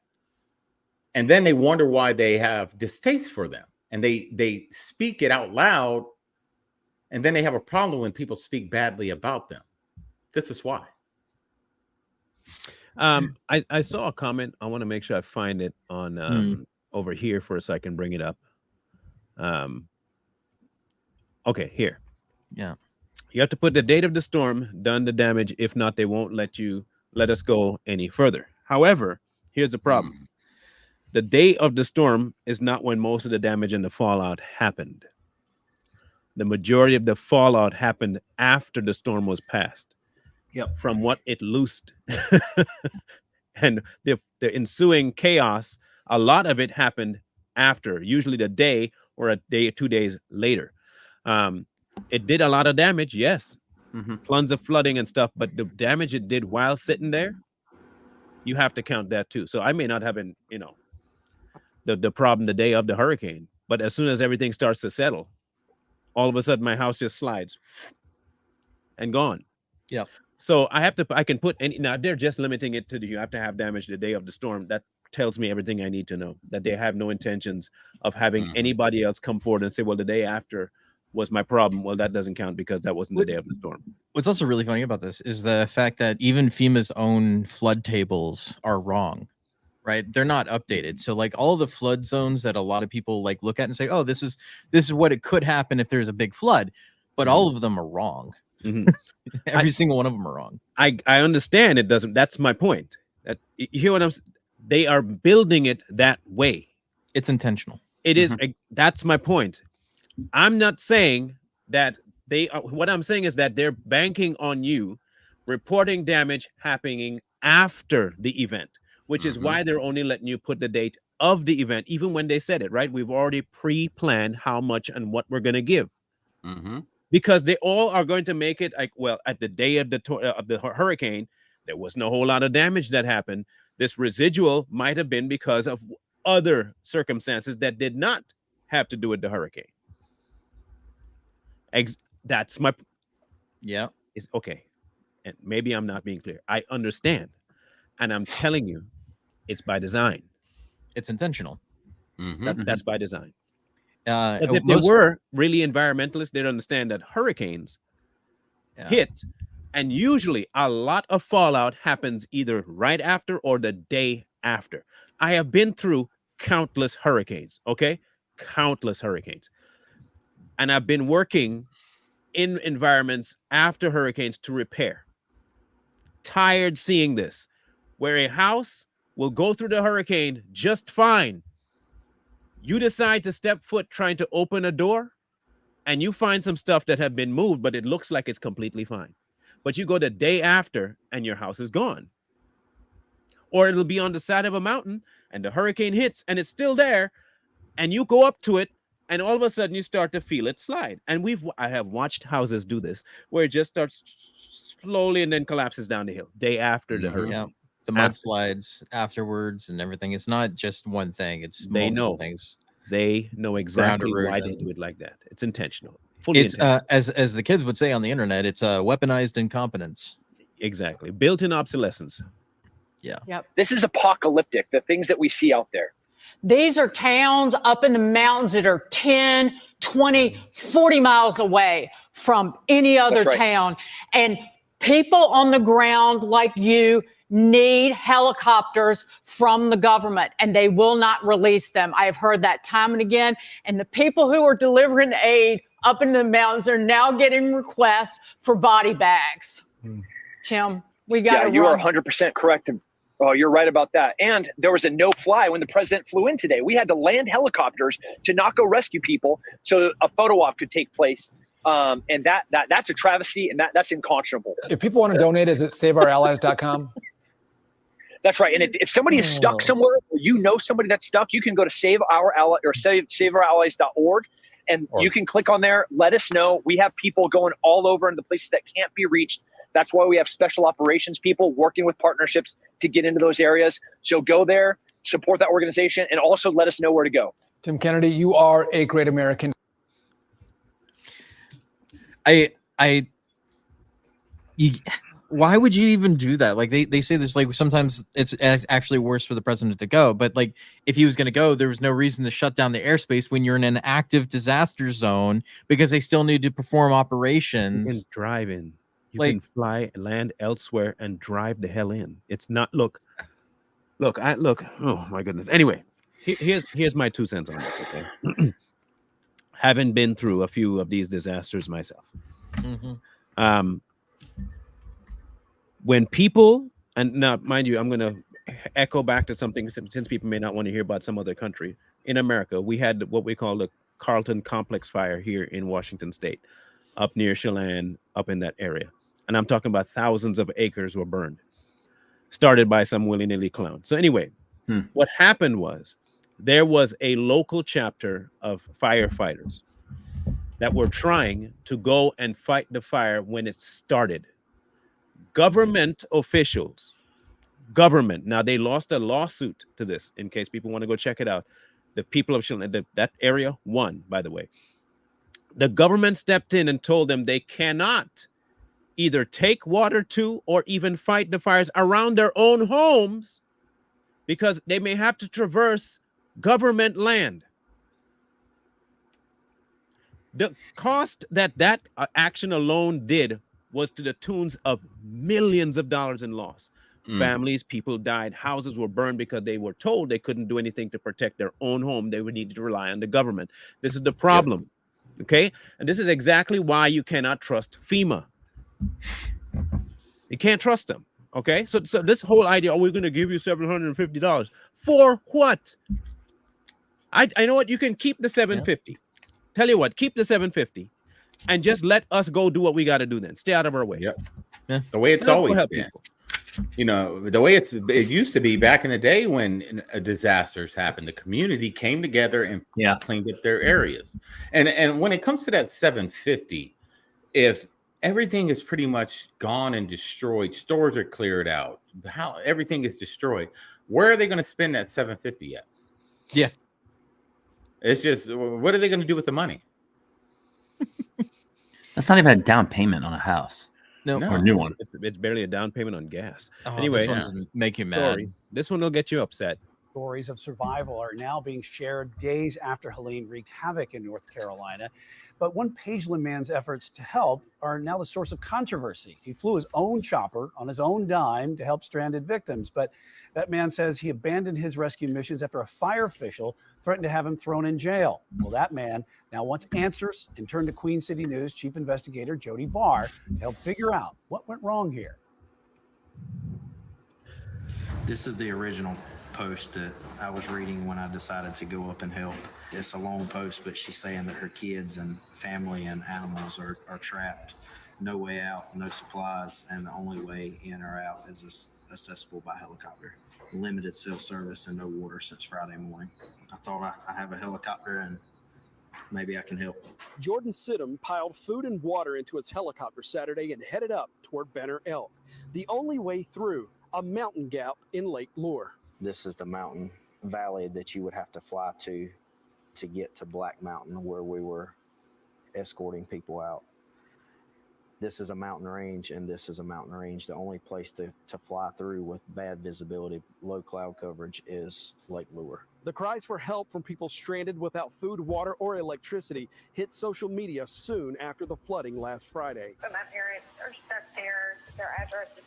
[SPEAKER 4] And then they wonder why they have distaste for them, and they speak it out loud, and then they have a problem when people speak badly about them. This is why.
[SPEAKER 1] I saw a comment. I want to make sure I find it on over here first so I can bring it up. Okay, here.
[SPEAKER 3] Yeah.
[SPEAKER 1] You have to put the date of the storm, done the damage. If not, they won't let us go any further. However, here's the problem. The day of the storm is not when most of the damage and the fallout happened. The majority of the fallout happened after the storm was passed.
[SPEAKER 2] Yep.
[SPEAKER 1] From what it loosed. And the ensuing chaos, a lot of it happened after, usually the day or a day, 2 days later. It did a lot of damage, yes. Tons of flooding and stuff, but the damage it did while sitting there, you have to count that too. So I may not have been, you know, the problem the day of the hurricane, but as soon as everything starts to settle, all of a sudden my house just slides and gone.
[SPEAKER 3] Yeah.
[SPEAKER 1] So I can put any, now they're just limiting it to you have to have damage the day of the storm. That tells me everything I need to know, that they have no intentions of having anybody else come forward and say, well, the day after was my problem. Well, that doesn't count because that wasn't the day of the storm.
[SPEAKER 3] What's also really funny about this is the fact that even FEMA's own flood tables are wrong, right? They're not updated. So like all the flood zones that a lot of people like look at and say, oh, this is what it could happen if there's a big flood, but all of them are wrong. Every single one of them are wrong.
[SPEAKER 1] I understand it doesn't. That's my point. That you hear what I'm saying? They are building it that way.
[SPEAKER 3] It's intentional.
[SPEAKER 1] It is. That's my point. I'm not saying that they are. What I'm saying is that they're banking on you reporting damage happening after the event, which is why they're only letting you put the date of the event, even when they said it, right? We've already pre-planned how much and what we're going to give. Because they all are going to make it like, well, at the day of the hurricane, there wasn't a whole lot of damage that happened. This residual might have been because of other circumstances that did not have to do with the hurricane. That's my.
[SPEAKER 3] Yeah.
[SPEAKER 1] Is okay. And maybe I'm not being clear. I understand. And I'm telling you, it's by design.
[SPEAKER 3] It's intentional.
[SPEAKER 1] That's by design.
[SPEAKER 3] As
[SPEAKER 1] if they were really environmentalists, they'd understand that hurricanes hit, and usually a lot of fallout happens either right after or the day after. I have been through countless hurricanes, okay? Countless hurricanes. And I've been working in environments after hurricanes to repair. Tired seeing this, where a house will go through the hurricane just fine. You decide to step foot trying to open a door, and you find some stuff that have been moved, but it looks like it's completely fine. But you go the day after, and your house is gone. Or it'll be on the side of a mountain, and the hurricane hits, and it's still there, and you go up to it, and all of a sudden you start to feel it slide. And I have watched houses do this, where it just starts slowly and then collapses down the hill, day after the hurricane.
[SPEAKER 3] Yeah. The mudslides afterwards and everything. It's not just one thing. It's multiple things.
[SPEAKER 1] They know exactly why they do it like that. It's intentional.
[SPEAKER 3] It's as the kids would say on the internet, it's weaponized incompetence.
[SPEAKER 1] Exactly. Built-in obsolescence.
[SPEAKER 3] Yeah.
[SPEAKER 5] Yep. This is apocalyptic, the things that we see out there.
[SPEAKER 11] These are towns up in the mountains that are 10, 20, 40 miles away from any other town. And people on the ground like you need helicopters from the government, and they will not release them. I have heard that time and again. And the people who are delivering aid up in the mountains are now getting requests for body bags. Tim, we got to
[SPEAKER 5] you are 100% correct. Oh, you're right about that. And there was a no-fly when the president flew in today. We had to land helicopters to not go rescue people so a photo op could take place. And that's a travesty, and that's unconscionable.
[SPEAKER 10] If people want to donate, is it saveourallies.com?
[SPEAKER 5] That's right. And if somebody is stuck somewhere, or you know somebody that's stuck, you can go to saveourallies.org, And you can click on there. Let us know. We have people going all over in the places that can't be reached. That's why we have special operations people working with partnerships to get into those areas. So go there, support that organization, and also let us know where to go.
[SPEAKER 10] Tim Kennedy, you are a great American.
[SPEAKER 3] Why would you even do that? Like they say this, like sometimes it's actually worse for the president to go. But like if he was going to go, there was no reason to shut down the airspace when you're in an active disaster zone because they still need to perform operations.
[SPEAKER 1] You can drive in. You can fly, land elsewhere, and drive the hell in. It's not look. Oh my goodness. Anyway, here's my 2 cents on this. Okay, having been through a few of these disasters myself. When people, and now mind you, I'm going to echo back to something since people may not want to hear about some other country. In America, we had what we call the Carlton Complex fire here in Washington State, up near Chelan, up in that area. And I'm talking about thousands of acres were burned, started by some willy-nilly clown. So anyway, what happened was there was a local chapter of firefighters that were trying to go and fight the fire when it started. Government officials, now they lost a lawsuit to this, in case people want to go check it out. The people of Chelan, that area won, by the way. The government stepped in and told them they cannot either take water to or even fight the fires around their own homes because they may have to traverse government land. The cost that action alone did was to the tunes of millions of dollars in loss. Families, people died, houses were burned because they were told they couldn't do anything to protect their own home. They would need to rely on the government. This is the problem. Okay. And this is exactly why you cannot trust FEMA. You can't trust them. Okay. So this whole idea, we're going to give you $750 for what? I know what, you can keep the $750. Tell you what, keep the $750 and just let us go do what we got to do then. Stay out of our way.
[SPEAKER 4] The way it's always been. People. You know, the way it used to be back in the day when disasters happened, the community came together and cleaned up their areas. And when it comes to that 750, if everything is pretty much gone and destroyed, stores are cleared out, everything is destroyed, where are they going to spend that 750 at?
[SPEAKER 3] Yeah.
[SPEAKER 4] It's just, what are they going to do with the money?
[SPEAKER 2] That's not even a down payment on a house.
[SPEAKER 3] No,
[SPEAKER 2] or a new one.
[SPEAKER 1] It's barely a down payment on gas.
[SPEAKER 3] Anyway, this one's make you mad.
[SPEAKER 1] This one will get you upset.
[SPEAKER 12] Stories of survival are now being shared days after Helene wreaked havoc in North Carolina. But one Pageland man's efforts to help are now the source of controversy. He flew his own chopper on his own dime to help stranded victims. But that man says he abandoned his rescue missions after a fire official threatened to have him thrown in jail. Well, that man now wants answers and turned to Queen City News chief investigator Jody Barr to help figure out what went wrong here.
[SPEAKER 13] This is the original post that I was reading when I decided to go up and help. It's a long post, but she's saying that her kids and family and animals are trapped. No way out, no supplies, and the only way in or out is accessible by helicopter. Limited cell service and no water since Friday morning. I thought I have a helicopter and maybe I can help.
[SPEAKER 14] Jordan Sidham piled food and water into his helicopter Saturday and headed up toward Banner Elk. The only way through a mountain gap in Lake Lure.
[SPEAKER 13] This is the mountain valley that you would have to fly to get to Black Mountain, where we were escorting people out. This is a mountain range, and this is a mountain range. The only place to fly through with bad visibility, low cloud coverage, is Lake Lure.
[SPEAKER 14] The cries for help from people stranded without food, water, or electricity hit social media soon after the flooding last Friday.
[SPEAKER 15] But my parents are stuck there. Their address is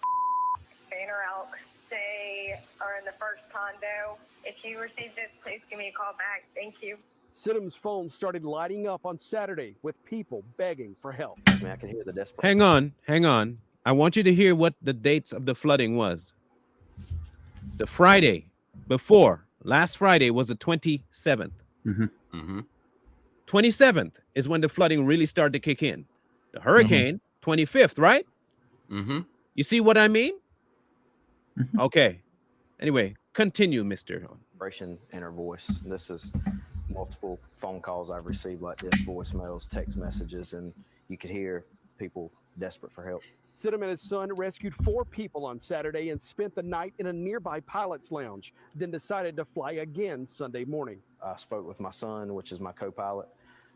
[SPEAKER 15] Banner Elk. They are in the first condo. If you receive this, please give me a call back. Thank you.
[SPEAKER 14] Sidham's phone started lighting up on Saturday with people begging for help.
[SPEAKER 13] I mean, I can hear the desperate.
[SPEAKER 1] Hang on. I want you to hear what the dates of the flooding was. The Friday before, last Friday, was the 27th. 27th is when the flooding really started to kick in. The hurricane, 25th, right? You see what I mean? Okay. Anyway, continue, Mr.
[SPEAKER 16] vibration in her voice. This is multiple phone calls I've received like this, voicemails, text messages, and you could hear people desperate for help.
[SPEAKER 14] Sidham and his son rescued 4 people on Saturday and spent the night in a nearby pilot's lounge, then decided to fly again Sunday morning.
[SPEAKER 16] I spoke with my son, which is my co-pilot.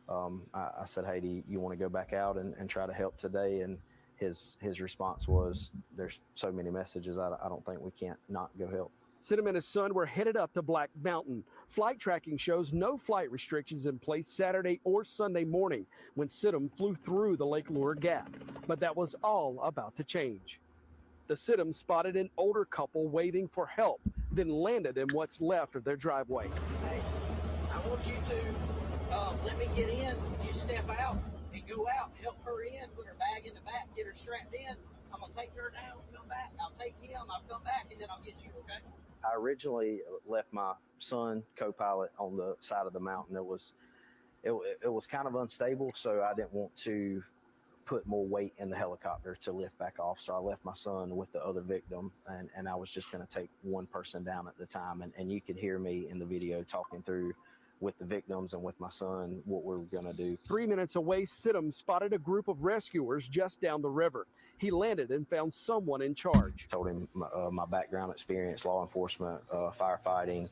[SPEAKER 16] I said, hey, do you want to go back out and try to help today? And his response was, there's so many messages, I don't think we can't not go help.
[SPEAKER 14] Sidham and his son were headed up to Black Mountain. Flight tracking shows no flight restrictions in place Saturday or Sunday morning when Sidham flew through the Lake Lure Gap. But that was all about to change. The Sidham spotted an older couple waving for help, then landed in what's left of their driveway.
[SPEAKER 17] Hey, I want you to let me get in. You step out and go out, help her in, put her bag in the back, get her strapped in. I'm going to take her down, come back. I'll take him, I'll come back, and then I'll get you, okay?
[SPEAKER 16] I originally left my son, co-pilot, on the side of the mountain. It was kind of unstable, so I didn't want to put more weight in the helicopter to lift back off. So I left my son with the other victim, and I was just going to take one person down at the time. And you could hear me in the video talking through with the victims and with my son what we're going to do.
[SPEAKER 14] 3 minutes away, Sidham spotted a group of rescuers just down the river. He landed and found someone in charge.
[SPEAKER 16] Told him my background experience, law enforcement, firefighting,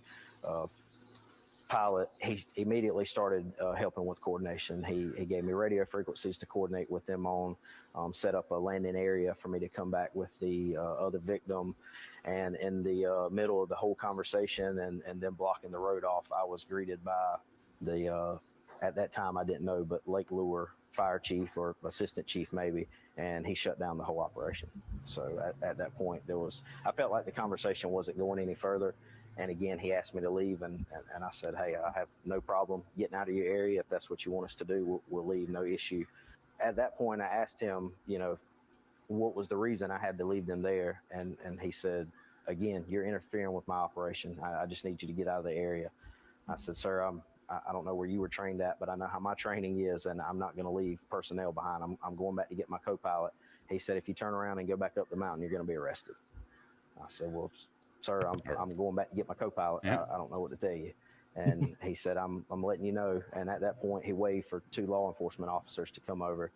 [SPEAKER 16] pilot. He immediately started helping with coordination. He gave me radio frequencies to coordinate with them on, set up a landing area for me to come back with the other victim. And in the middle of the whole conversation and then blocking the road off, I was greeted by the, at that time I didn't know, but Lake Lure fire chief or assistant chief maybe, and he shut down the whole operation. So at that point I felt like the conversation wasn't going any further. And again, he asked me to leave, and I said, hey, I have no problem getting out of your area. If that's what you want us to do, we'll leave, no issue. At that point, I asked him, what was the reason I had to leave them there? And he said, again, you're interfering with my operation. I just need you to get out of the area. I said, sir, I don't know where you were trained at, but I know how my training is, and I'm not going to leave personnel behind. I'm going back to get my co-pilot. He said, if you turn around and go back up the mountain, you're going to be arrested. I said, well, sir, I'm going back to get my co-pilot.
[SPEAKER 4] Yeah.
[SPEAKER 16] I don't know what to tell you. And he said, I'm letting you know. And at that point, he waved for 2 law enforcement officers to come over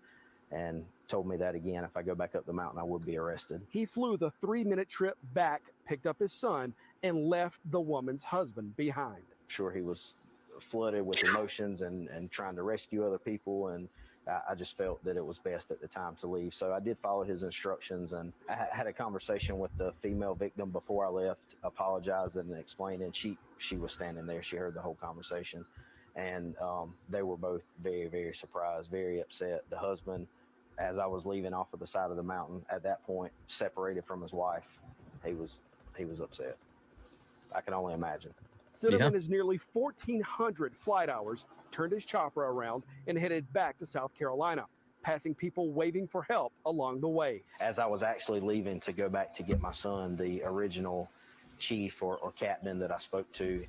[SPEAKER 16] and told me that again, if I go back up the mountain, I would be arrested.
[SPEAKER 14] He flew the 3-minute trip back, picked up his son, and left the woman's husband behind.
[SPEAKER 16] I'm sure he was flooded with emotions and trying to rescue other people. And I just felt that it was best at the time to leave. So I did follow his instructions, and I had a conversation with the female victim before I left, apologized and explained, and she was standing there. She heard the whole conversation, and they were both very, very surprised, very upset. The husband, as I was leaving off of the side of the mountain, at that point, separated from his wife, he was upset. I can only imagine.
[SPEAKER 14] Sidham and his nearly 1,400 flight hours turned his chopper around and headed back to South Carolina, passing people waving for help along the way.
[SPEAKER 16] As I was actually leaving to go back to get my son, the original chief or captain that I spoke to,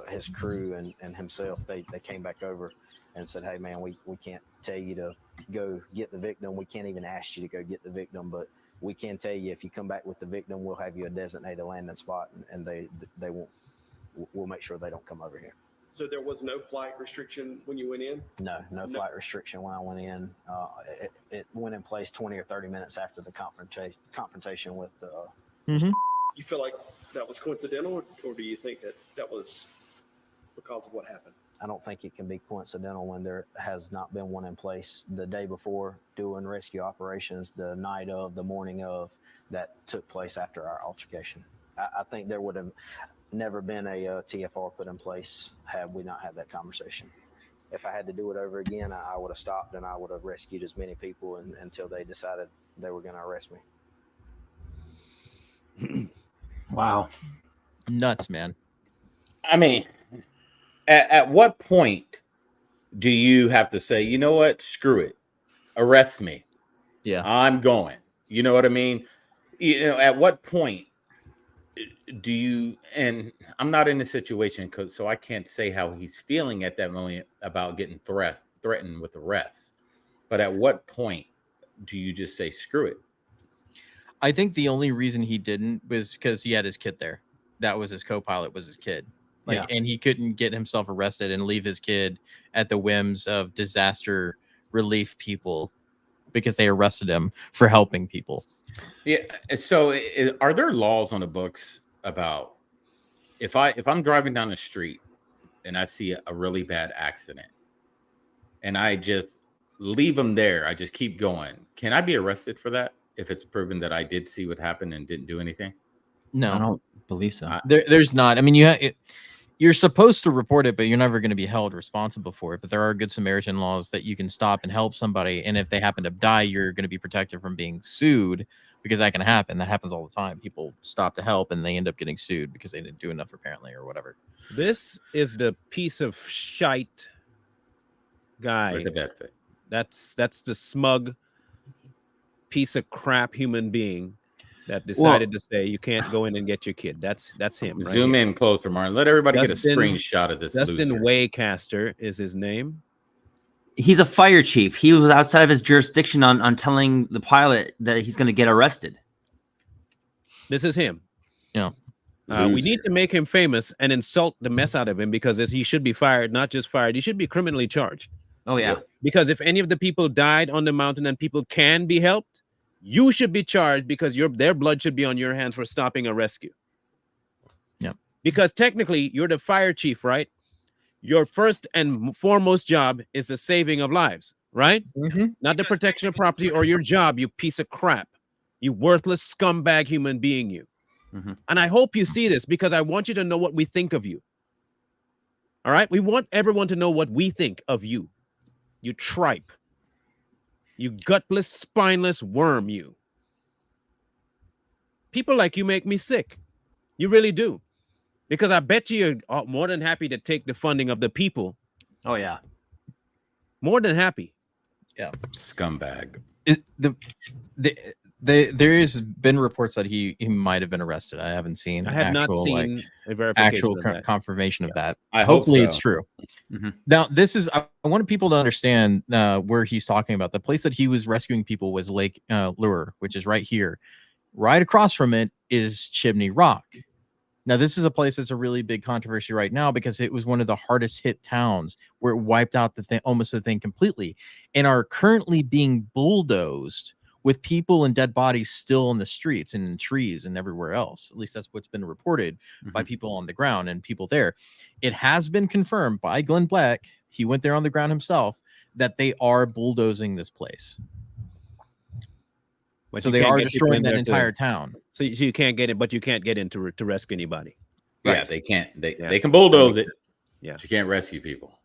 [SPEAKER 16] his crew and himself, they came back over and said, hey, man, we can't tell you to go get the victim. We can't even ask you to go get the victim, but we can tell you if you come back with the victim, we'll have you a designated landing spot, and they won't. We'll make sure they don't come over here.
[SPEAKER 14] So there was no flight restriction when you went in?
[SPEAKER 16] No flight restriction when I went in. It went in place 20 or 30 minutes after the confrontation with
[SPEAKER 14] You feel like that was coincidental, or do you think that was because of what happened?
[SPEAKER 16] I don't think it can be coincidental when there has not been one in place the day before doing rescue operations, the night of, the morning of, that took place after our altercation. I think there would have never been a TFR put in place had we not had that conversation. If I had to do it over again, I would have stopped and I would have rescued as many people until they decided they were going to arrest me.
[SPEAKER 10] Wow.
[SPEAKER 3] Nuts, man.
[SPEAKER 4] I mean, at what point do you have to say, you know what, screw it, arrest me?
[SPEAKER 3] Yeah,
[SPEAKER 4] I'm going. You know what I mean? At what point do you, and I'm not in a situation so I can't say how he's feeling at that moment about getting threatened with arrest. But at what point do you just say, screw it?
[SPEAKER 3] I think the only reason he didn't was because he had his kid there. That was his co-pilot, was his kid. and he couldn't get himself arrested and leave his kid at the whims of disaster relief people because they arrested him for helping people.
[SPEAKER 4] Yeah. So are there laws on the books about if I'm driving down the street and I see a really bad accident and I just leave them there, I just keep going, can I be arrested for that if it's proven that I did see what happened and didn't do anything?
[SPEAKER 3] No,
[SPEAKER 9] I don't believe so.
[SPEAKER 3] There's not. I mean, you're supposed to report it, but you're never going to be held responsible for it. But there are Good Samaritan laws that you can stop and help somebody, and if they happen to die, you're going to be protected from being sued, because that can happen. That happens all the time. People stop to help and they end up getting sued because they didn't do enough, apparently, or whatever.
[SPEAKER 1] This is the piece of shite guy.
[SPEAKER 4] With a bad fit.
[SPEAKER 1] That's the smug piece of crap human being that decided to say you can't go in and get your kid. That's him. Right
[SPEAKER 4] Zoom
[SPEAKER 1] here.
[SPEAKER 4] in closer, Martin. Let everybody get a screenshot of this.
[SPEAKER 1] Dustin
[SPEAKER 4] loser.
[SPEAKER 1] Waycaster is his name.
[SPEAKER 2] He's a fire chief. He was outside of his jurisdiction on telling the pilot that he's going to get arrested.
[SPEAKER 1] This is him.
[SPEAKER 3] Yeah.
[SPEAKER 1] We need to make him famous and insult the mess out of him, because he should be fired, not just fired. He should be criminally charged.
[SPEAKER 2] Oh, yeah.
[SPEAKER 1] Because if any of the people died on the mountain and people can be helped, you should be charged, because their blood should be on your hands for stopping a rescue.
[SPEAKER 3] Yeah.
[SPEAKER 1] Because technically, you're the fire chief, right? Your first and foremost job is the saving of lives, right?
[SPEAKER 3] Mm-hmm.
[SPEAKER 1] Not the protection of property or your job, you piece of crap. You worthless scumbag human being, you.
[SPEAKER 2] Mm-hmm.
[SPEAKER 1] And I hope you see this, because I want you to know what we think of you. All right? We want everyone to know what we think of you. You tripe. You gutless, spineless worm, you. People like you make me sick. You really do. Because I bet you're more than happy to take the funding of the people.
[SPEAKER 2] Oh, yeah.
[SPEAKER 1] More than happy.
[SPEAKER 3] Yeah.
[SPEAKER 4] Scumbag.
[SPEAKER 3] There has been reports that he might have been arrested. I haven't seen.
[SPEAKER 1] I have not seen a verification of that.
[SPEAKER 3] Confirmation of that.
[SPEAKER 4] I hope
[SPEAKER 3] Hopefully
[SPEAKER 4] so.
[SPEAKER 3] it's true.
[SPEAKER 2] Mm-hmm.
[SPEAKER 3] Now, I wanted people to understand where he's talking about. The place that he was rescuing people was Lake Lure, which is right here. Right across from it is Chimney Rock. Now, this is a place that's a really big controversy right now, because it was one of the hardest hit towns where it wiped out almost the thing completely, and are currently being bulldozed with people and dead bodies still in the streets and in trees and everywhere else. At least that's what's been reported by people on the ground and people there. It has been confirmed by Glenn Black. He went there on the ground himself, that they are bulldozing this place.
[SPEAKER 1] But
[SPEAKER 3] so they are destroying that entire town.
[SPEAKER 1] So you can't get it, but you can't get in to rescue anybody.
[SPEAKER 4] Yeah,
[SPEAKER 1] Right.
[SPEAKER 4] they can't. They can bulldoze it.
[SPEAKER 1] Yeah,
[SPEAKER 4] but you can't rescue people.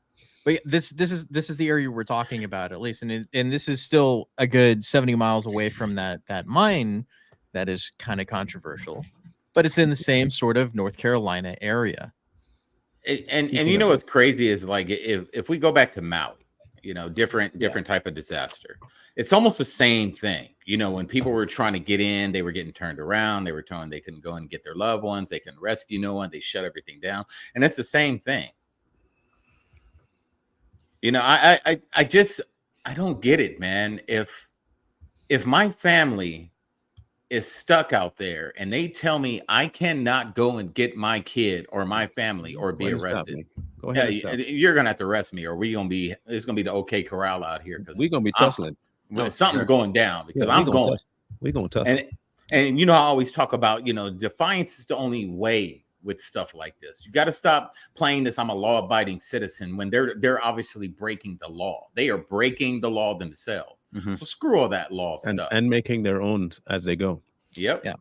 [SPEAKER 3] But this is the area we're talking about, at least, and this is still a good 70 miles away from that mine that is kind of controversial, but it's in the same sort of North Carolina area.
[SPEAKER 4] And you know what's crazy is, like, if we go back to Maui, different type of disaster, it's almost the same thing. When people were trying to get in, they were getting turned around. They were told they couldn't go and get their loved ones. They couldn't rescue no one. They shut everything down, and it's the same thing. I don't get it, man. If my family is stuck out there and they tell me I cannot go and get my kid or my family or be arrested,
[SPEAKER 1] go ahead.
[SPEAKER 4] You're gonna have to arrest me, or it's gonna be the OK Corral out here, because
[SPEAKER 1] we're gonna be tussling.
[SPEAKER 4] Something's going down, because I'm going.
[SPEAKER 1] We're gonna tussle.
[SPEAKER 4] And I always talk about, defiance is the only way with stuff like this. You got to stop playing this I'm a law-abiding citizen when they're obviously breaking the law. They are breaking the law themselves.
[SPEAKER 1] Mm-hmm.
[SPEAKER 4] So screw all that law stuff.
[SPEAKER 1] And making their own as they go.
[SPEAKER 4] Yep.
[SPEAKER 3] Yeah.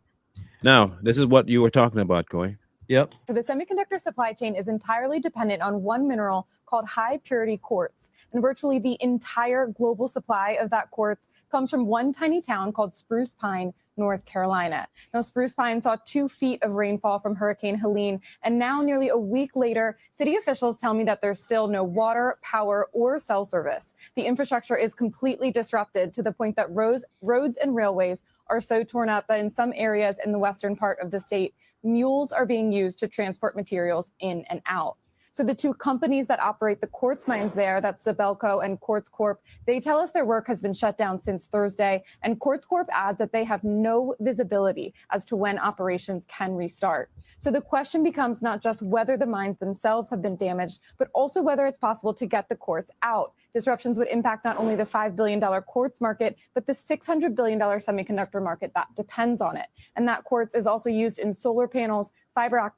[SPEAKER 1] Now, this is what you were talking about, Coy.
[SPEAKER 3] Yep.
[SPEAKER 18] So the semiconductor supply chain is entirely dependent on one mineral called high purity quartz. And virtually the entire global supply of that quartz comes from one tiny town called Spruce Pine, North Carolina. Now, Spruce Pine saw 2 feet of rainfall from Hurricane Helene. And now, nearly a week later, city officials tell me that there's still no water, power, or cell service. The infrastructure is completely disrupted, to the point that roads and railways are so torn up that in some areas in the western part of the state, mules are being used to transport materials in and out. So the two companies that operate the quartz mines there, that's Sibelco and Quartz Corp, they tell us their work has been shut down since Thursday. And Quartz Corp adds that they have no visibility as to when operations can restart. So the question becomes not just whether the mines themselves have been damaged, but also whether it's possible to get the quartz out. Disruptions would impact not only the $5 billion quartz market, but the $600 billion semiconductor market that depends on it. And that quartz is also used in solar panels, fiber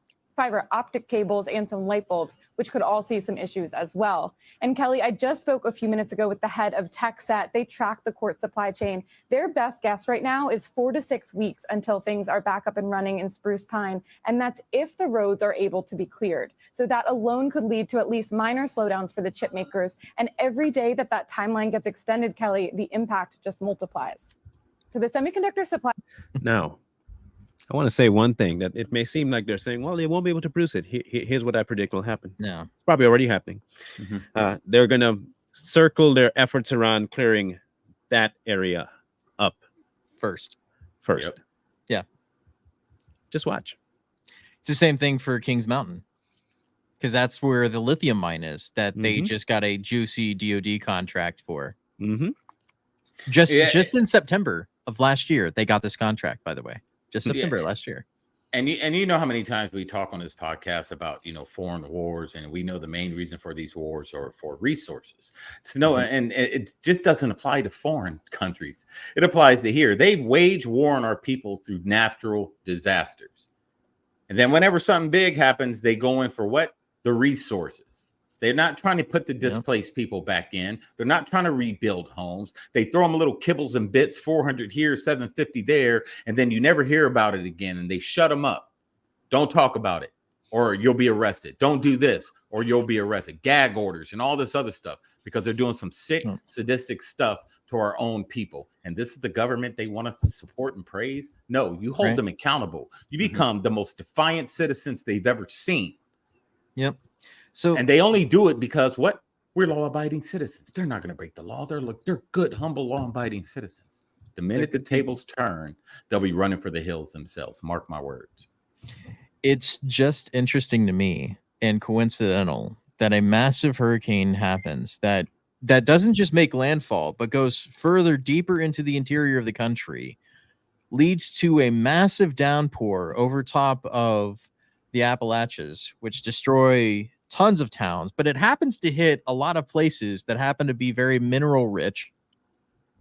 [SPEAKER 18] optic cables, and some light bulbs, which could all see some issues as well. And Kelly, I just spoke a few minutes ago with the head of TechSet. They track the quartz supply chain. Their best guess right now is 4 to 6 weeks until things are back up and running in Spruce Pine. And that's if the roads are able to be cleared. So that alone could lead to at least minor slowdowns for the chip makers. And every day that that timeline gets extended, Kelly, the impact just multiplies. So the semiconductor supply.
[SPEAKER 1] Now, I want to say one thing, that it may seem like they're saying, well, they won't be able to produce it. Here's what I predict will happen.
[SPEAKER 3] No.
[SPEAKER 1] It's probably already happening. They're going to circle their efforts around clearing that area up
[SPEAKER 3] first.
[SPEAKER 1] Yep.
[SPEAKER 3] Yeah.
[SPEAKER 1] Just watch.
[SPEAKER 3] It's the same thing for Kings Mountain, because that's where the lithium mine is that they just got a juicy DoD contract for. Just in September of last year, they got this contract, by the way. Just September last year.
[SPEAKER 4] And you know how many times we talk on this podcast about, foreign wars, and we know the main reason for these wars are for resources. And it just doesn't apply to foreign countries. It applies to here. They wage war on our people through natural disasters. And then whenever something big happens, they go in for what? The resources. They're not trying to put the displaced people back in. They're not trying to rebuild homes. They throw them little kibbles and bits, 400 here, 750 there, and then you never hear about it again, and they shut them up. Don't talk about it, or you'll be arrested. Don't do this, or you'll be arrested. Gag orders and all this other stuff, because they're doing some sick, sadistic stuff to our own people. And this is the government they want us to support and praise? No, you hold them accountable. You become the most defiant citizens they've ever seen.
[SPEAKER 3] Yep.
[SPEAKER 4] And they only do it because what? We're law-abiding citizens. They're not going to break the law. They're good, humble, law-abiding citizens. The minute the tables turn, they'll be running for the hills themselves. Mark my words.
[SPEAKER 3] It's just interesting to me and coincidental that a massive hurricane happens that doesn't just make landfall, but goes further deeper into the interior of the country, leads to a massive downpour over top of the Appalachians, which destroy tons of towns, but it happens to hit a lot of places that happen to be very mineral rich,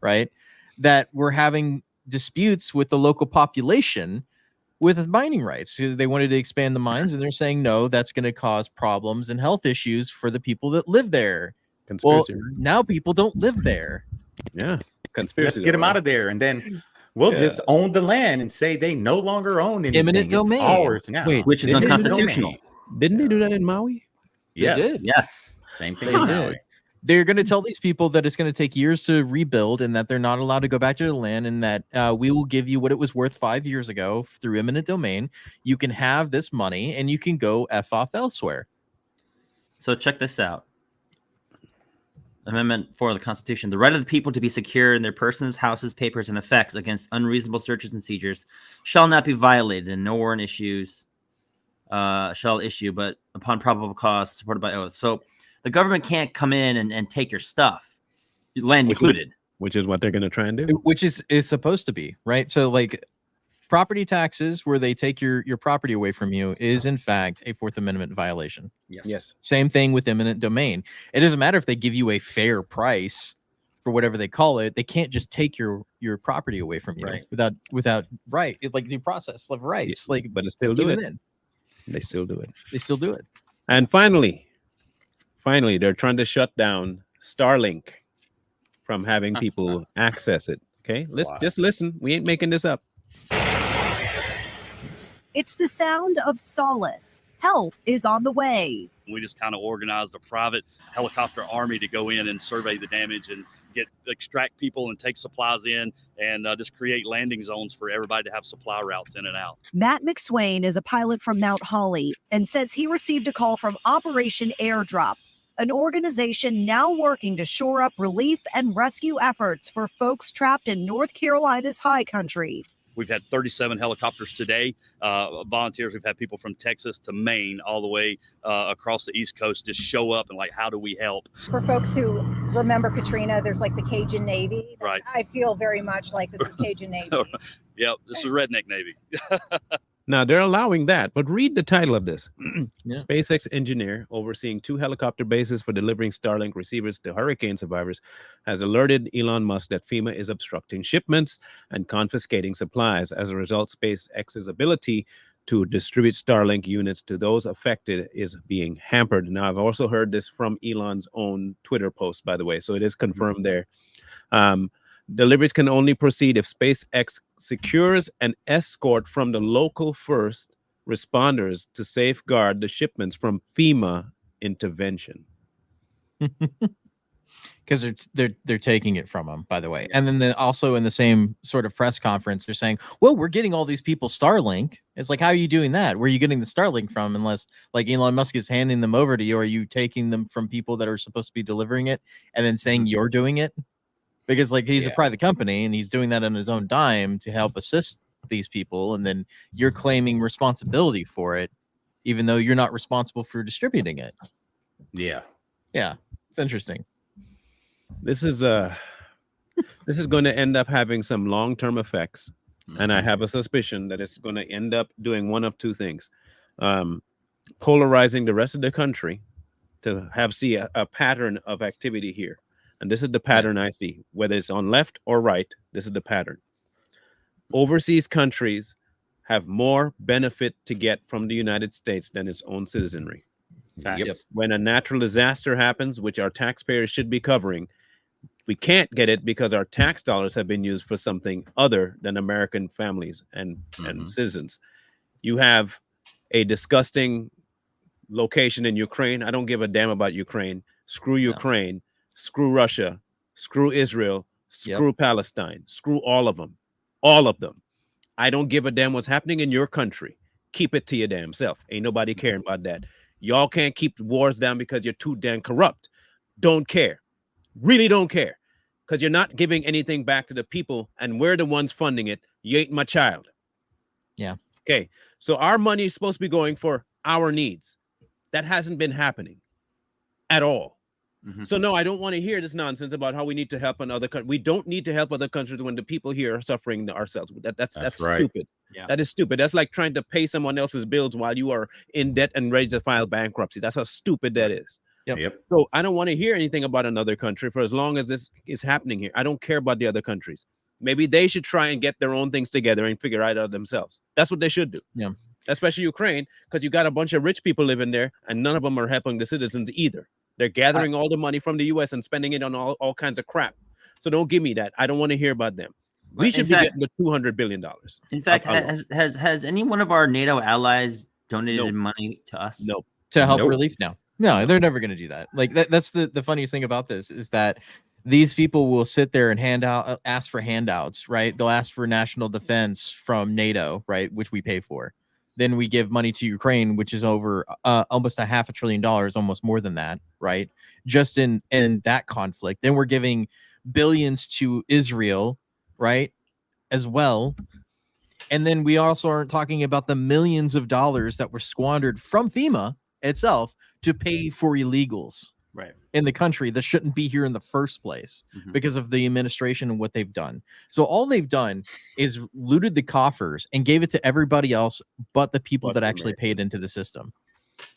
[SPEAKER 3] right? That we're having disputes with the local population with mining rights. They wanted to expand the mines, and they're saying, no, that's going to cause problems and health issues for the people that live there.
[SPEAKER 1] Conspiracy.
[SPEAKER 3] Well, now people don't live there.
[SPEAKER 1] Yeah. Conspiracy.
[SPEAKER 4] Let's get them out of there, and then we'll just own the land and say they no longer own anything.
[SPEAKER 3] Eminent domain.
[SPEAKER 4] It's ours now.
[SPEAKER 1] Wait,
[SPEAKER 2] which is unconstitutional.
[SPEAKER 1] Didn't they do that in Maui?
[SPEAKER 4] Yes.
[SPEAKER 3] They did.
[SPEAKER 2] Yes.
[SPEAKER 4] Same thing.
[SPEAKER 3] They did. They're going to tell these people that it's going to take years to rebuild, and that they're not allowed to go back to the land, and that we will give you what it was worth 5 years ago through eminent domain. You can have this money, and you can go F off elsewhere.
[SPEAKER 2] So check this out. Amendment 4 of the Constitution. The right of the people to be secure in their persons, houses, papers, and effects against unreasonable searches and seizures shall not be violated, and no warrant issues shall issue, but upon probable cause supported by oath. So the government can't come in and take your stuff, land included.
[SPEAKER 1] Which is what they're going to try and do.
[SPEAKER 3] Which is supposed to be, right? So like property taxes, where they take your property away from you, is in fact a Fourth Amendment violation.
[SPEAKER 1] Yes.
[SPEAKER 3] Same thing with eminent domain. It doesn't matter if they give you a fair price for whatever they call it. They can't just take your property away from you without right, like due process of rights. Like,
[SPEAKER 1] but it's still do it. They still do it.
[SPEAKER 3] They still do it.
[SPEAKER 1] And finally, they're trying to shut down Starlink from having people access it. Okay, just listen. We ain't making this up.
[SPEAKER 19] It's the sound of solace. Help is on the way.
[SPEAKER 20] We just kind of organized a private helicopter army to go in and survey the damage and extract people and take supplies in, and just create landing zones for everybody to have supply routes in and out.
[SPEAKER 19] Matt McSwain is a pilot from Mount Holly and says he received a call from Operation Airdrop, an organization now working to shore up relief and rescue efforts for folks trapped in North Carolina's high country.
[SPEAKER 20] We've had 37 helicopters today. Volunteers. We've had people from Texas to Maine, all the way across the East Coast, just show up and like, how do we help?
[SPEAKER 21] For folks who remember Katrina, there's like the Cajun Navy.
[SPEAKER 20] Right.
[SPEAKER 21] I feel very much like this is Cajun Navy.
[SPEAKER 20] Yep, this is Redneck Navy.
[SPEAKER 1] Now they're allowing that, but read the title of this. SpaceX engineer overseeing 2 helicopter bases for delivering Starlink receivers to hurricane survivors has alerted Elon Musk that FEMA is obstructing shipments and confiscating supplies. As a result, SpaceX's ability to distribute Starlink units to those affected is being hampered. Now, I've also heard this from Elon's own Twitter post, by the way, so it is confirmed there. Deliveries can only proceed if SpaceX secures an escort from the local first responders to safeguard the shipments from FEMA intervention.
[SPEAKER 3] Because they're taking it from them, by the way. And then also in the same sort of press conference, they're saying, well, we're getting all these people Starlink. It's like, how are you doing that? Where are you getting the Starlink from? Unless like Elon Musk is handing them over to you, or are you taking them from people that are supposed to be delivering it and then saying you're doing it? Because like he's a private company and he's doing that on his own dime to help assist these people. And then you're claiming responsibility for it, even though you're not responsible for distributing it.
[SPEAKER 4] Yeah.
[SPEAKER 3] Yeah. It's interesting.
[SPEAKER 1] This is going to end up having some long-term effects. And I have a suspicion that it's going to end up doing one of two things. Polarizing the rest of the country to see a pattern of activity here. And this is the pattern I see, whether it's on left or right. This is the pattern. Overseas countries have more benefit to get from the United States than its own citizenry.
[SPEAKER 4] Yep.
[SPEAKER 1] When a natural disaster happens, which our taxpayers should be covering, we can't get it because our tax dollars have been used for something other than American families and citizens. You have a disgusting location in Ukraine. I don't give a damn about Ukraine. Screw Ukraine. Screw Russia, screw Israel, screw Palestine, screw all of them. All of them. I don't give a damn what's happening in your country. Keep it to your damn self. Ain't nobody caring about that. Y'all can't keep wars down because you're too damn corrupt. Don't care. Really don't care. Because you're not giving anything back to the people, and we're the ones funding it. You ain't my child.
[SPEAKER 3] Yeah.
[SPEAKER 1] Okay. So our money is supposed to be going for our needs. That hasn't been happening at all. So no, I don't want to hear this nonsense about how we need to help another country. We don't need to help other countries when the people here are suffering ourselves. That's
[SPEAKER 4] right.
[SPEAKER 1] Stupid. Yeah. That is stupid. That's like trying to pay someone else's bills while you are in debt and ready to file bankruptcy. That's how stupid that is.
[SPEAKER 4] Yep.
[SPEAKER 1] So I don't want to hear anything about another country for as long as this is happening here. I don't care about the other countries. Maybe they should try and get their own things together and figure it out themselves. That's what they should do.
[SPEAKER 3] Yeah.
[SPEAKER 1] Especially Ukraine, because you got a bunch of rich people living there, and none of them are helping the citizens either. They're gathering all the money from the U.S. and spending it on all kinds of crap. So don't give me that. I don't want to hear about them. We should be getting the $200 billion.
[SPEAKER 2] In fact, has any one of our NATO allies donated money to us?
[SPEAKER 1] No.
[SPEAKER 3] To help relief? No, they're never going to do that. Like that's the funniest thing about this is that these people will sit there and ask for handouts, right? They'll ask for national defense from NATO, right? Which we pay for. Then we give money to Ukraine, which is over almost $500 billion, almost more than that, right? Just in that conflict. Then we're giving billions to Israel, right? As well. And then we also aren't talking about the millions of dollars that were squandered from FEMA itself to pay for illegals in the country that shouldn't be here in the first place because of the administration and what they've done. So all they've done is looted the coffers and gave it to everybody else but the people that actually paid into the system.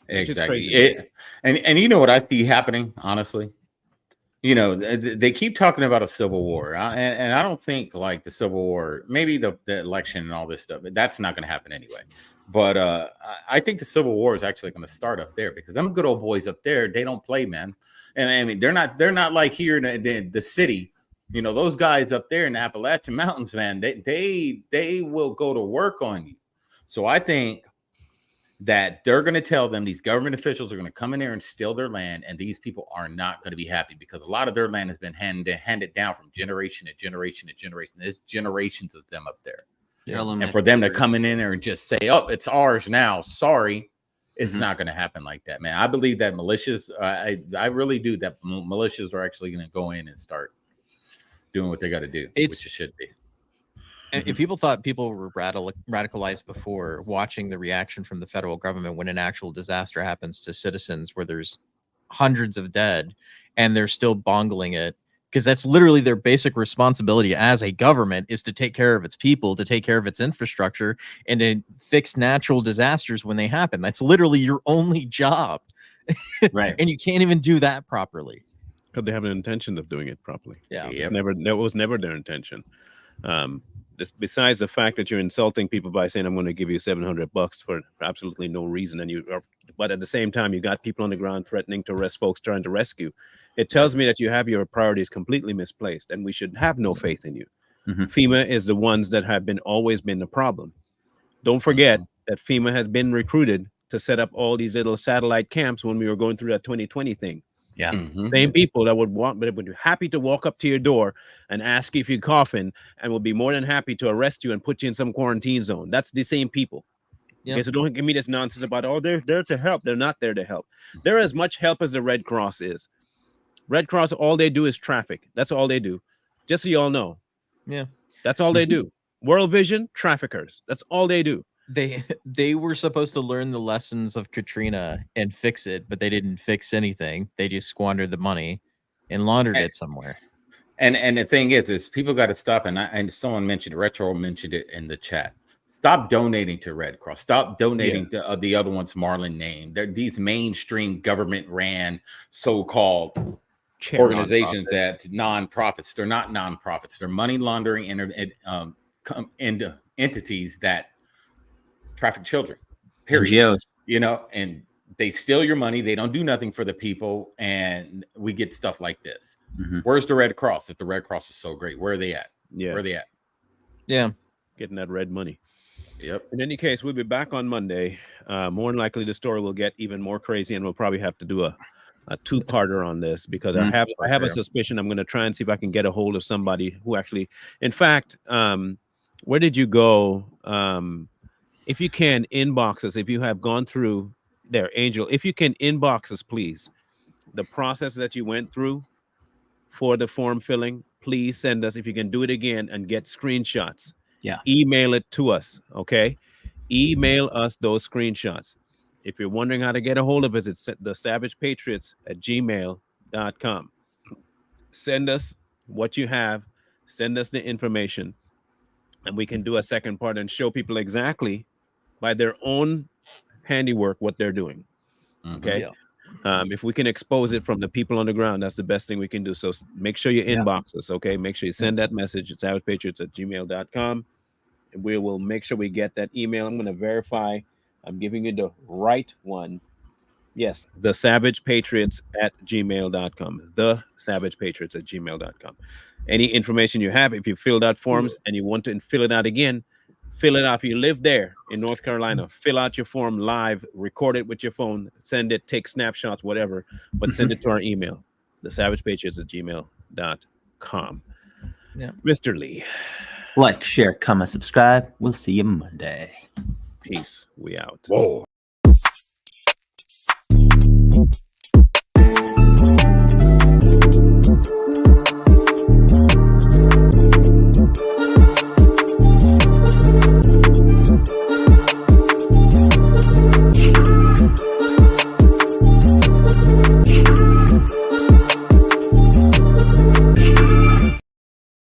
[SPEAKER 4] Exactly. And you know what I see happening, honestly? You know, they keep talking about a civil war. And I don't think like the civil war, maybe the election and all this stuff, that's not going to happen anyway. But I think the Civil War is actually going to start up there because them good old boys up there, they don't play, man. And I mean, they're not like here in the city. You know, those guys up there in the Appalachian Mountains, man, they will go to work on you. So I think that they're going to tell them these government officials are going to come in there and steal their land, and these people are not going to be happy because a lot of their land has been handed down from generation to generation to generation. There's generations of them up there.
[SPEAKER 2] Yeah.
[SPEAKER 4] And for them to come in there and just say, oh, it's ours now. Sorry. It's not going to happen like that, man. I believe that militias, I really do, that militias are actually going to go in and start doing what they got to do, which it should be.
[SPEAKER 3] If people thought people were radicalized before, watching the reaction from the federal government when an actual disaster happens to citizens where there's hundreds of dead and they're still bungling it, because that's literally their basic responsibility as a government, is to take care of its people, to take care of its infrastructure, and to fix natural disasters when they happen. That's literally your only job.
[SPEAKER 2] Right.
[SPEAKER 3] And you can't even do that properly.
[SPEAKER 1] Because they have an intention of doing it properly.
[SPEAKER 3] Yeah.
[SPEAKER 1] That was never their intention. Besides the fact that you're insulting people by saying, I'm going to give you $700 for absolutely no reason. But at the same time, you got people on the ground threatening to arrest folks trying to rescue. It tells me that you have your priorities completely misplaced, and we should have no faith in you. FEMA is the ones that have always been the problem. Don't forget that FEMA has been recruited to set up all these little satellite camps when we were going through that 2020 thing.
[SPEAKER 2] Yeah.
[SPEAKER 1] Same people that would be happy to walk up to your door and ask you if you're coughing, and will be more than happy to arrest you and put you in some quarantine zone. That's the same people.
[SPEAKER 3] Yep.
[SPEAKER 1] Okay, so don't give me this nonsense about, oh, they're there to help. They're not there to help. They're as much help as the Red Cross is. Red Cross, all they do is traffic. That's all they do. Just so you all know.
[SPEAKER 3] Yeah.
[SPEAKER 1] That's all they do. World Vision, traffickers. That's all they do.
[SPEAKER 3] They were supposed to learn the lessons of Katrina and fix it, but they didn't fix anything. They just squandered the money and laundered it somewhere.
[SPEAKER 4] And the thing is people got to stop. And someone mentioned, Retro mentioned it in the chat. Stop donating to Red Cross. Stop donating to the other ones Marlon named. They're these mainstream government-ran so-called organizations that nonprofits. They're not nonprofits. They're money laundering and entities that traffic children, period.
[SPEAKER 2] NGOs.
[SPEAKER 4] You know, and they steal your money. They don't do nothing for the people, and we get stuff like this. Where's the Red Cross? If the Red Cross is so great, where are they at?
[SPEAKER 1] Yeah.
[SPEAKER 4] Where are they at?
[SPEAKER 3] Yeah.
[SPEAKER 1] Getting that red money.
[SPEAKER 4] Yep.
[SPEAKER 1] In any case, we'll be back on Monday. More than likely, the story will get even more crazy, and we'll probably have to do a two-parter on this, because I have a suspicion. I'm going to try and see if I can get a hold of somebody who actually, in fact, where did you go? If you can, inbox us. If you have gone through there, Angel, if you can inbox us, please, the process that you went through for the form filling, please send us, if you can do it again, and get screenshots.
[SPEAKER 2] Yeah.
[SPEAKER 1] Email it to us. Okay. Email us those screenshots. If you're wondering how to get a hold of us, it's thesavagepatriots@gmail.com. Send us what you have. Send us the information, and we can do a second part and show people exactly by their own handiwork what they're doing. Okay. If we can expose it from the people on the ground, that's the best thing we can do. So make sure you inbox us. Okay. Make sure you send that message. It's savagepatriots@gmail.com. And we will make sure we get that email. I'm going to verify I'm giving you the right one. Yes, thesavagepatriots@gmail.com. Thesavagepatriots@gmail.com. Any information you have, if you filled out forms and you want to fill it out again, fill it out. If you live there in North Carolina, fill out your form live, record it with your phone, send it, take snapshots, whatever, but send it to our email, thesavagepatriots@gmail.com.
[SPEAKER 3] Yeah.
[SPEAKER 1] Mr. Lee.
[SPEAKER 2] Like, share, comment, subscribe. We'll see you Monday.
[SPEAKER 1] Peace. We out.
[SPEAKER 4] Whoa.